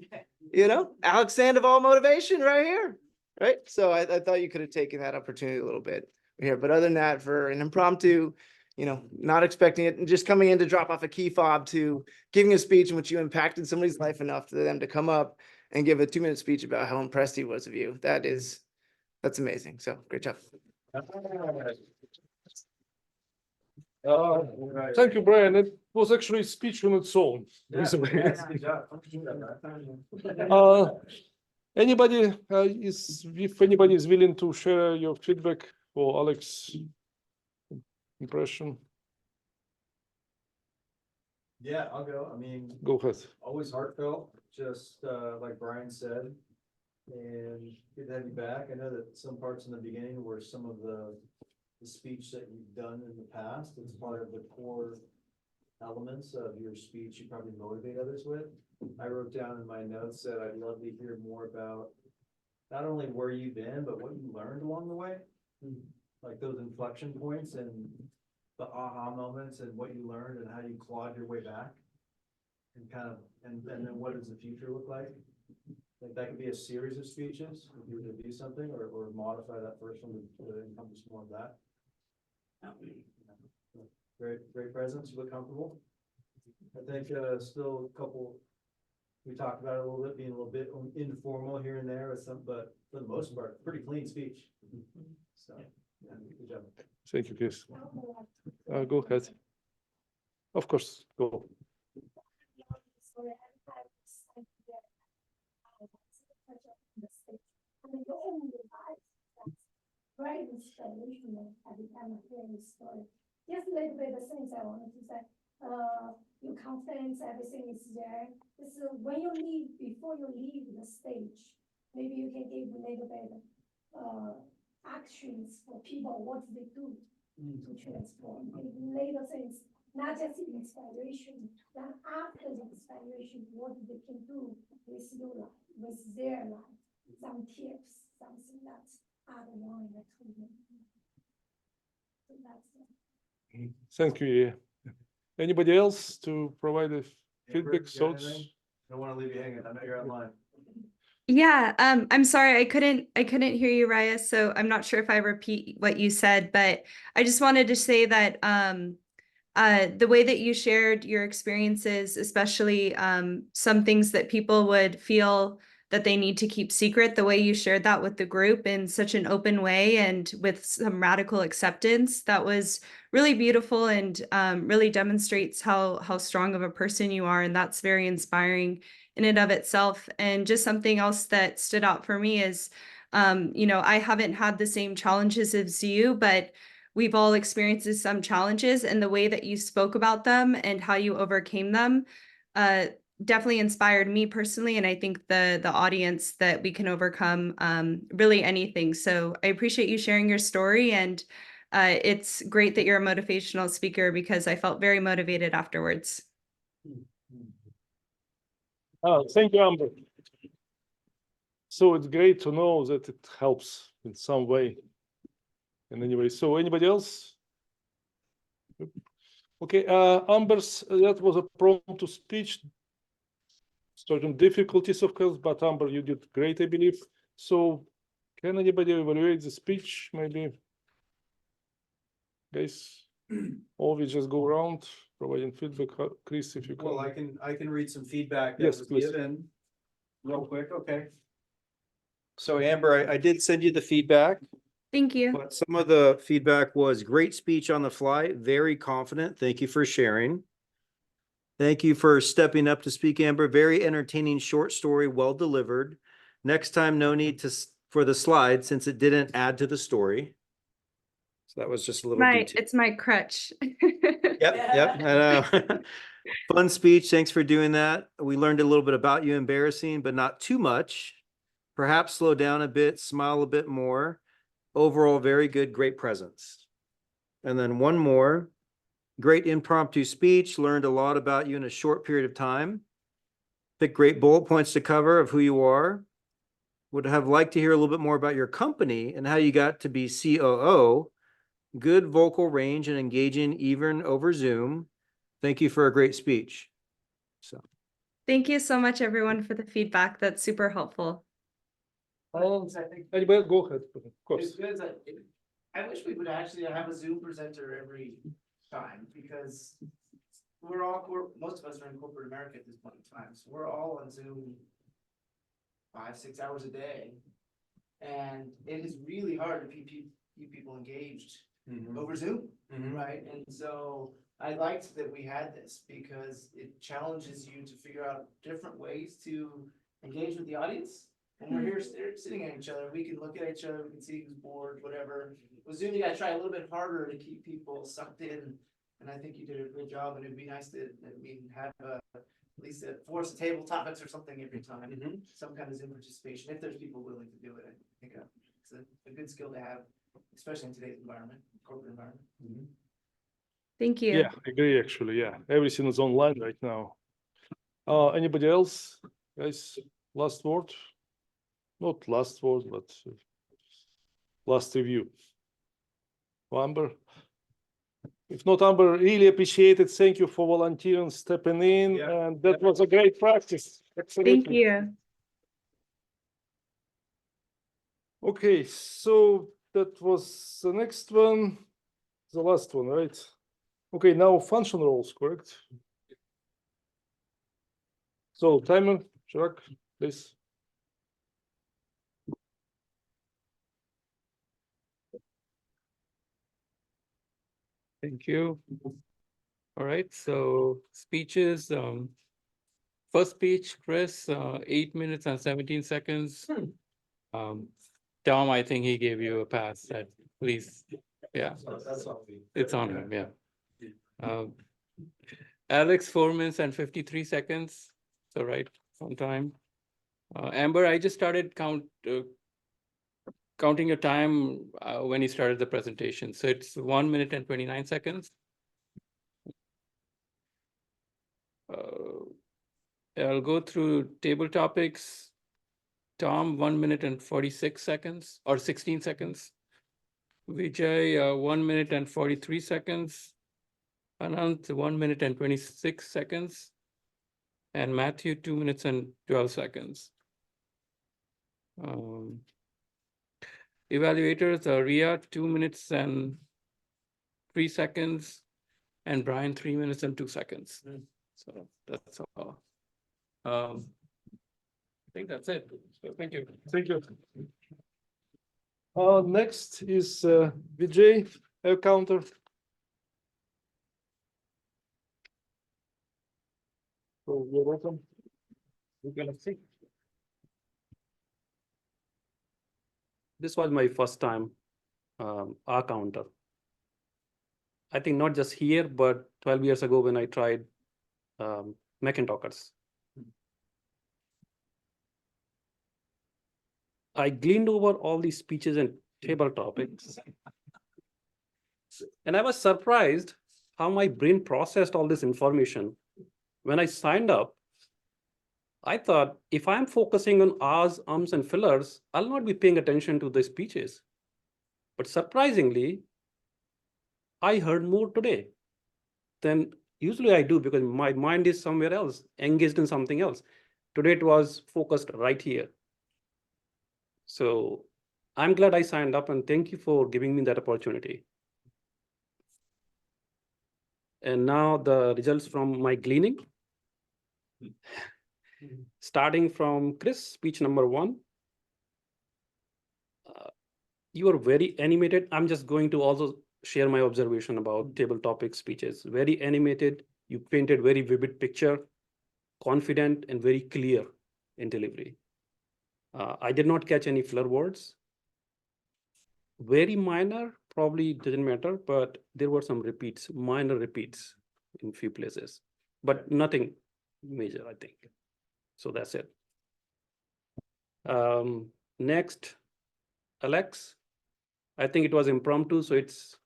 You know, Alex Sandoval motivation right here, right? So I thought you could have taken that opportunity a little bit here, but other than that, for an impromptu, you know, not expecting it, and just coming in to drop off a key fob to giving a speech in which you impacted somebody's life enough for them to come up and give a 2-minute speech about how impressed he was of you. That's amazing. So great job. Thank you, Brian. It was actually a speech on its own. Anybody if anybody is willing to share your feedback for Alex impression? Yeah, I'll go. I mean, Go ahead. always heartfelt, just like Brian said. And good to have you back. I know that some parts in the beginning were some of the speech that you've done in the past. It's part of the core elements of your speech you probably motivate others with. I wrote down in my notes that I'd love to hear more about not only where you've been, but what you learned along the way. Like those inflection points and the aha moments, and what you learned and how you clawed your way back. And kind of, and then what does the future look like? Like that could be a series of speeches if you were to do something, or modify that first one to encompass more of that. Great presence. You look comfortable. I think still a couple. We talked about it a little bit, being a little bit informal here and there with some, but for the most part, pretty clean speech. So yeah, good job. Thank you, Chris. Go ahead. Of course, go. Very inspirational at the time of hearing the story. Just a little bit of things I wanted to say. Your confidence, everything is there. This is when you leave, before you leave the stage, maybe you can give a little bit actions for people, what they do to transform. And later things, not just inspiration, then after the inspiration, what they can do with your life, with their life. Some tips, something that's other one that we so that's it. Thank you. Anybody else to provide a feedback, Got thoughts? anything? Don't want to leave you hanging. I know you're online. Yeah, I'm sorry, I couldn't hear you, Raya, so I'm not sure if I repeat what you said, but I just wanted to say that the way that you shared your experiences, especially some things that people would feel that they need to keep secret, the way you shared that with the group in such an open way and with some radical acceptance, that was really beautiful and really demonstrates how strong of a person you are, and that's very inspiring in and of itself. And just something else that stood out for me is, I haven't had the same challenges as you, but we've all experienced some challenges, and the way that you spoke about them and how you overcame them definitely inspired me personally, and I think the audience, that we can overcome really anything. So I appreciate you sharing your story, and it's great that you're a motivational speaker, because I felt very motivated afterwards. Oh, thank you, Amber. So it's great to know that it helps in some way. And anyway, so anybody else? Okay, Amber's, that was a prompt to speech. Certain difficulties, of course, but Amber, you did great, I believe. So can anybody evaluate the speech, maybe? Guys, or we just go around providing feedback. Chris, if you can. Well, I can read some feedback that Yes, was please. given real quick, okay? So Amber, I did send you the feedback, Thank you. but some of the feedback was great speech on the fly, very confident. Thank you for sharing. Thank you for stepping up to speak, Amber. Very entertaining short story, well delivered. Next time, no need for the slide since it didn't add to the story. So that was just a little detail. It's my crutch. Yep, I know. Fun speech. Thanks for doing that. We learned a little bit about you, embarrassing, but not too much. Perhaps slow down a bit, smile a bit more. Overall, very good, great presence. And then one more. Great impromptu speech. Learned a lot about you in a short period of time. Pick great bullet points to cover of who you are. Would have liked to hear a little bit more about your company and how you got to be COO. Good vocal range and engaging even over Zoom. Thank you for a great speech. So Thank you so much, everyone, for the feedback. That's super helpful. Anybody, go ahead, of course. I wish we would actually have a Zoom presenter every time, because most of us are in corporate America at this point in time, so we're all on Zoom 5-6 hours a day. And it is really hard to keep people engaged over Zoom, right? And so I liked that we had this, because it challenges you to figure out different ways to engage with the audience. And we're here sitting at each other, we can look at each other, we can see who's bored, whatever. With Zoom, you gotta try a little bit harder to keep people sucked in. And I think you did a good job, and it'd be nice to have at least force table topics or something every time. Some kind of Zoom participation, if there's people willing to do it. I think it's a good skill to have, especially in today's environment, corporate environment. Thank you. Yeah, I agree, actually, yeah. Everything is online right now. Anybody else? Guys, last word? Not last word, but last review. Amber? If not, Amber, really appreciate it. Thank you for volunteering, stepping in, and that was a great practice. Absolutely. Thank you. Okay, so that was the next one, the last one, right? Okay, now function roles, correct? So timer, Chirag, please. Thank you. All right, so speeches, first speech, Chris, 8 minutes and 17 seconds. Tom, I think he gave you a pass, that please, yeah. It's on him, yeah. Alex, 4 minutes and 53 seconds, so right on time. Amber, I just started counting your time when you started the presentation. So it's 1 minute and 29 seconds. I'll go through table topics. Tom, 1 minute and 46 seconds or 16 seconds. Vijay, 1 minute and 43 seconds. Anant, 1 minute and 26 seconds. And Matthew, 2 minutes and 12 seconds. Evaluators are Ria, 2 minutes and 3 seconds, and Brian, 3 minutes and 2 seconds. So that's all. I think that's it. So thank you. Thank you. Next is Vijay, counter. So you're welcome. We're gonna see. This was my first time R counter. I think not just here, but 12 years ago when I tried Macintoshers. I gleaned over all these speeches and table topics. And I was surprised how my brain processed all this information. When I signed up, I thought if I'm focusing on ahs, ums, and fillers, I'll not be paying attention to the speeches. But surprisingly, I heard more today than usually I do because my mind is somewhere else, engaged in something else. Today it was focused right here. So I'm glad I signed up and thank you for giving me that opportunity. And now the results from my gleaning. Starting from Chris, speech number 1. You are very animated. I'm just going to also share my observation about table topic speeches. Very animated. You painted very vivid picture, confident and very clear in delivery. I did not catch any filler words. Very minor, probably doesn't matter, but there were some repeats, minor repeats in few places, but nothing major, I think. So that's it. Next, Alex. I think it was impromptu, so it's,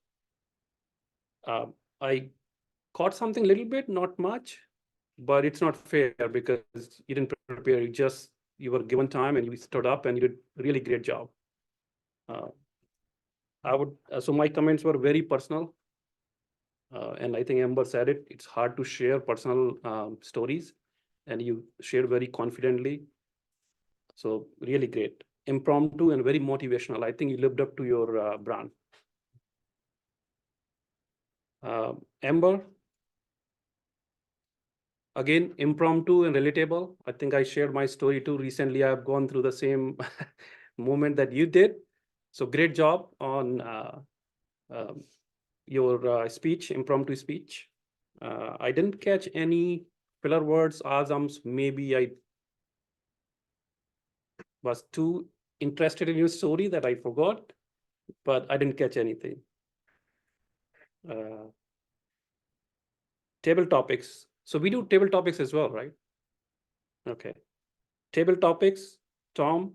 I caught something a little bit, not much, but it's not fair because you didn't prepare, you were given time and you stood up and you did a really great job. So my comments were very personal. And I think Amber said it, it's hard to share personal stories and you shared very confidently. So really great, impromptu and very motivational. I think you lived up to your brand. Amber, again, impromptu and relatable. I think I shared my story too. Recently, I've gone through the same moment that you did. So great job on your speech, impromptu speech. I didn't catch any filler words, asms. Maybe I was too interested in your story that I forgot, but I didn't catch anything. Table topics. So we do table topics as well, right? Okay. Table topics, Tom,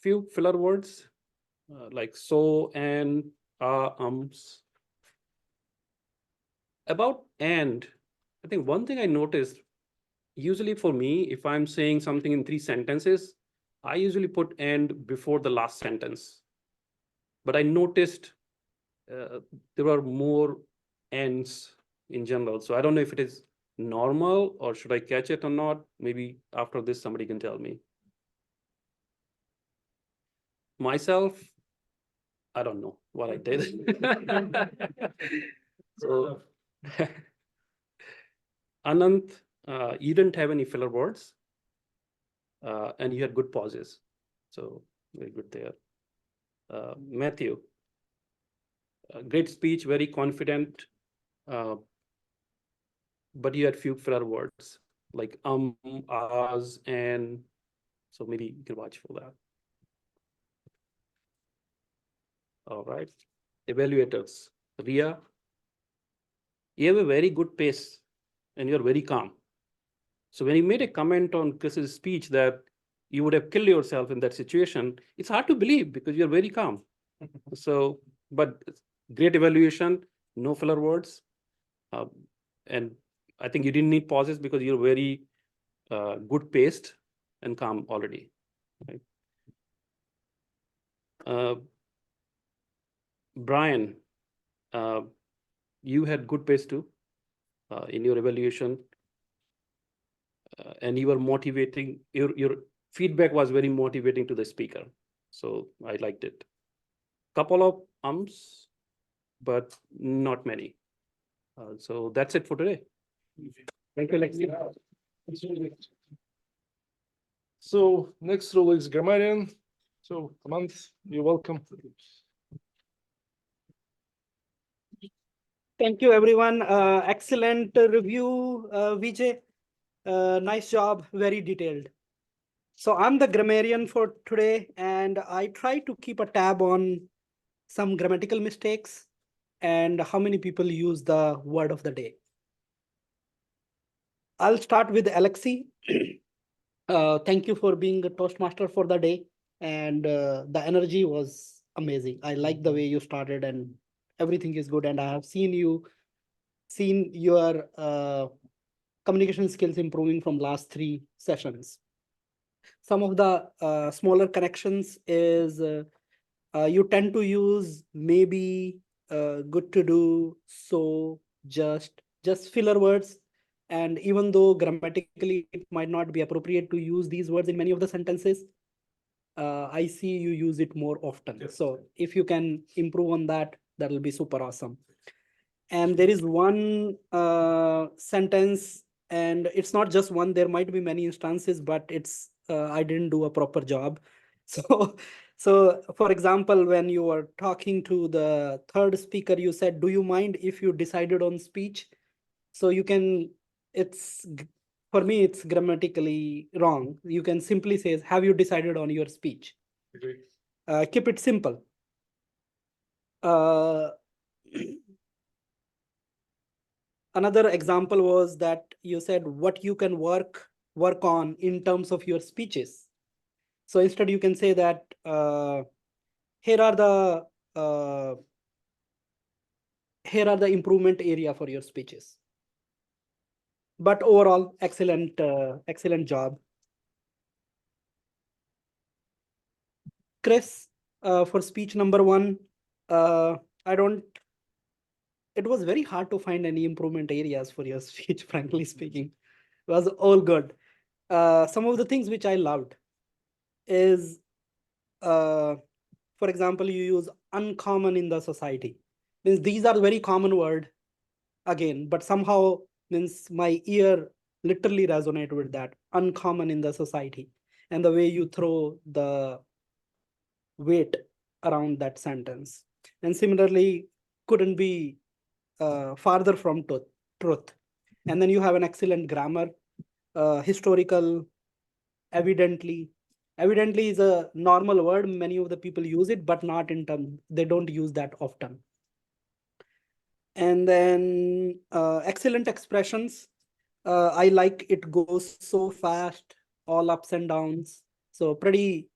few filler words like so and ums. About and, I think one thing I noticed, usually for me, if I'm saying something in 3 sentences, I usually put and before the last sentence. But I noticed there are more ends in general. So I don't know if it is normal or should I catch it or not? Maybe after this, somebody can tell me. Myself, I don't know what I did. So, Anant, you didn't have any filler words and you had good pauses. So very good there. Matthew, great speech, very confident, but you had few filler words like ahs, and so maybe you can watch for that. All right. Evaluators, Ria, you have a very good pace and you're very calm. So when you made a comment on Chris's speech that you would have killed yourself in that situation, it's hard to believe because you're very calm. So, but great evaluation, no filler words. And I think you didn't need pauses because you're very good paced and calm already. Right? Brian, you had good pace too in your evaluation. And you were motivating, your feedback was very motivating to the speaker. So I liked it. Couple of ums, but not many. So that's it for today. Thank you, Lexi. So next role is grammarian. So Amant, you're welcome. Thank you, everyone. Excellent review, Vijay. Nice job, very detailed. So I'm the grammarian for today, and I try to keep a tab on some grammatical mistakes and how many people use the word of the day. I'll start with Alexi. Thank you for being a Toastmaster for the day, and the energy was amazing. I like the way you started, and everything is good. And I have seen your communication skills improving from last 3 sessions. Some of the smaller corrections is you tend to use maybe, good to do, so, just filler words. And even though grammatically it might not be appropriate to use these words in many of the sentences, I see you use it more often. So if you can improve on that, that will be super awesome. And there is one sentence, and it's not just one, there might be many instances, but it's I didn't do a proper job. So for example, when you were talking to the third speaker, you said, do you mind if you decided on speech? So you can, for me, it's grammatically wrong. You can simply say, have you decided on your speech? Keep it simple. Another example was that you said what you can work on in terms of your speeches. So instead you can say that here are the improvement area for your speeches. But overall, excellent job. Chris, for speech number 1, it was very hard to find any improvement areas for your speech, frankly speaking. It was all good. Some of the things which I loved is, for example, you use uncommon in the society. Means these are very common word again, but somehow means my ear literally resonate with that, uncommon in the society, and the way you throw the weight around that sentence. And similarly, couldn't be farther from truth. And then you have an excellent grammar, historical, evidently. Evidently is a normal word. Many of the people use it, but not in terms, they don't use that often. And then excellent expressions. I like it goes so fast, all ups and downs. So pretty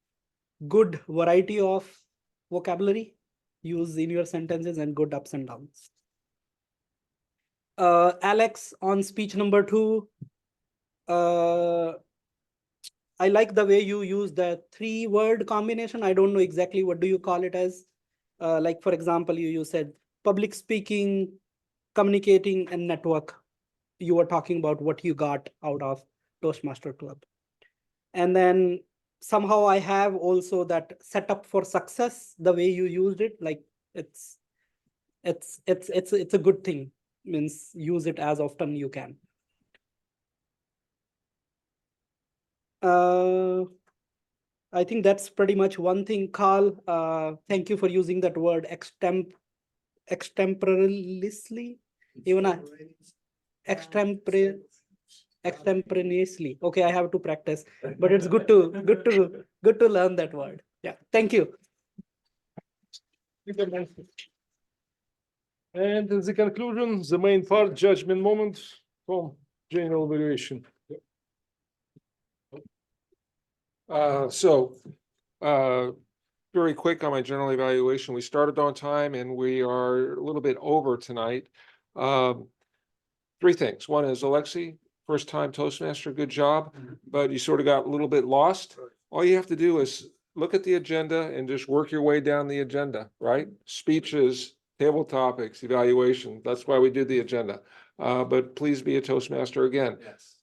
good variety of vocabulary used in your sentences and good ups and downs. Alex, on speech number 2, I like the way you use the 3-word combination. I don't know exactly what do you call it as. Like, for example, you said public speaking, communicating, and network. You were talking about what you got out of Toastmaster Club. And then somehow I have also that setup for success, the way you used it, like it's a good thing. Means use it as often you can. I think that's pretty much one thing. Carl, thank you for using that word extemporaneously. Even extemporaneously. Okay, I have to practice, but it's good to learn that word. Yeah, thank you. And in the conclusion, the main part, judgment moment from general evaluation. Very quick on my general evaluation. We started on time and we are a little bit over tonight. 3 things. One is Alexi, first time Toastmaster, good job, but you sort of got a little bit lost. All you have to do is look at the agenda and just work your way down the agenda, right? Speeches Table topics, evaluation. That's why we do the agenda. But please be a Toastmaster again. Yes.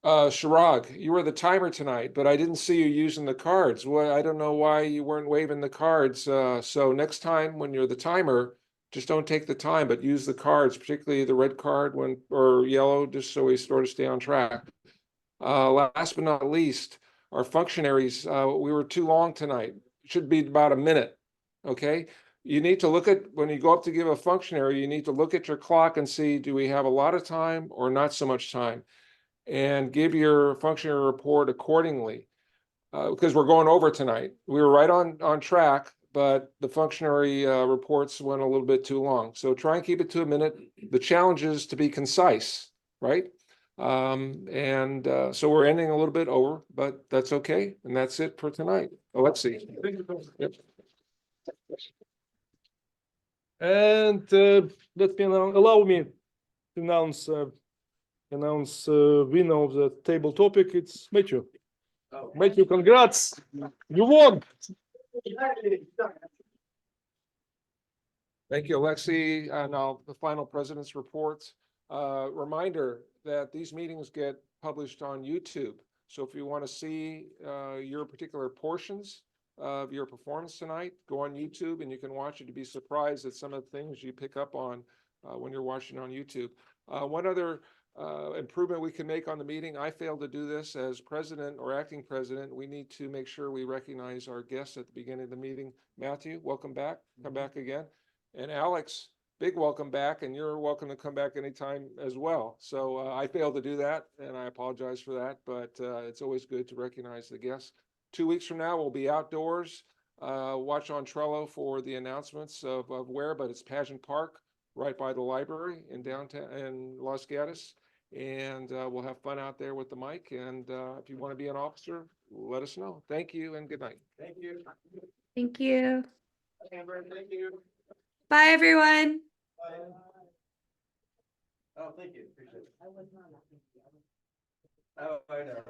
Shirag, you were the timer tonight, but I didn't see you using the cards. Well, I don't know why you weren't waving the cards. So next time when you're the timer, just don't take the time, but use the cards, particularly the red card or yellow, just so we sort of stay on track. Last but not least, our functionaries, we were too long tonight. It should be about a minute. Okay. You need to look at, when you go up to give a functionary, you need to look at your clock and see, do we have a lot of time or not so much time? And give your functionary report accordingly. Because we're going over tonight. We were right on track, but the functionary reports went a little bit too long. So try and keep it to a minute. The challenge is to be concise, right? So we're ending a little bit over, but that's okay. And that's it for tonight. Alexi. Yep. And allow me to announce winner of the table topic. It's Matthew. Matthew, congrats! You won. Thank you, Alexi. Now the final president's reports. Reminder that these meetings get published on YouTube. So if you want to see your particular portions of your performance tonight, go on YouTube and you can watch it. To be surprised at some of the things you pick up on when you're watching on YouTube. One other improvement we can make on the meeting. I failed to do this as president or acting president. We need to make sure we recognize our guests at the beginning of the meeting. Matthew, welcome back. Come back again. And Alex, big welcome back, and you're welcome to come back anytime as well. So I failed to do that, and I apologize for that, but it's always good to recognize the guests. 2 weeks from now, we'll be outdoors. Watch on Trello for the announcements of where, but it's Pageant Park, right by the library in downtown in Los Gatos. And we'll have fun out there with the mic. And if you want to be an officer, let us know. Thank you and good night. Thank you. Thank you. Amber, thank you. Bye, everyone. Bye. Oh, thank you. Appreciate it. Oh, I know.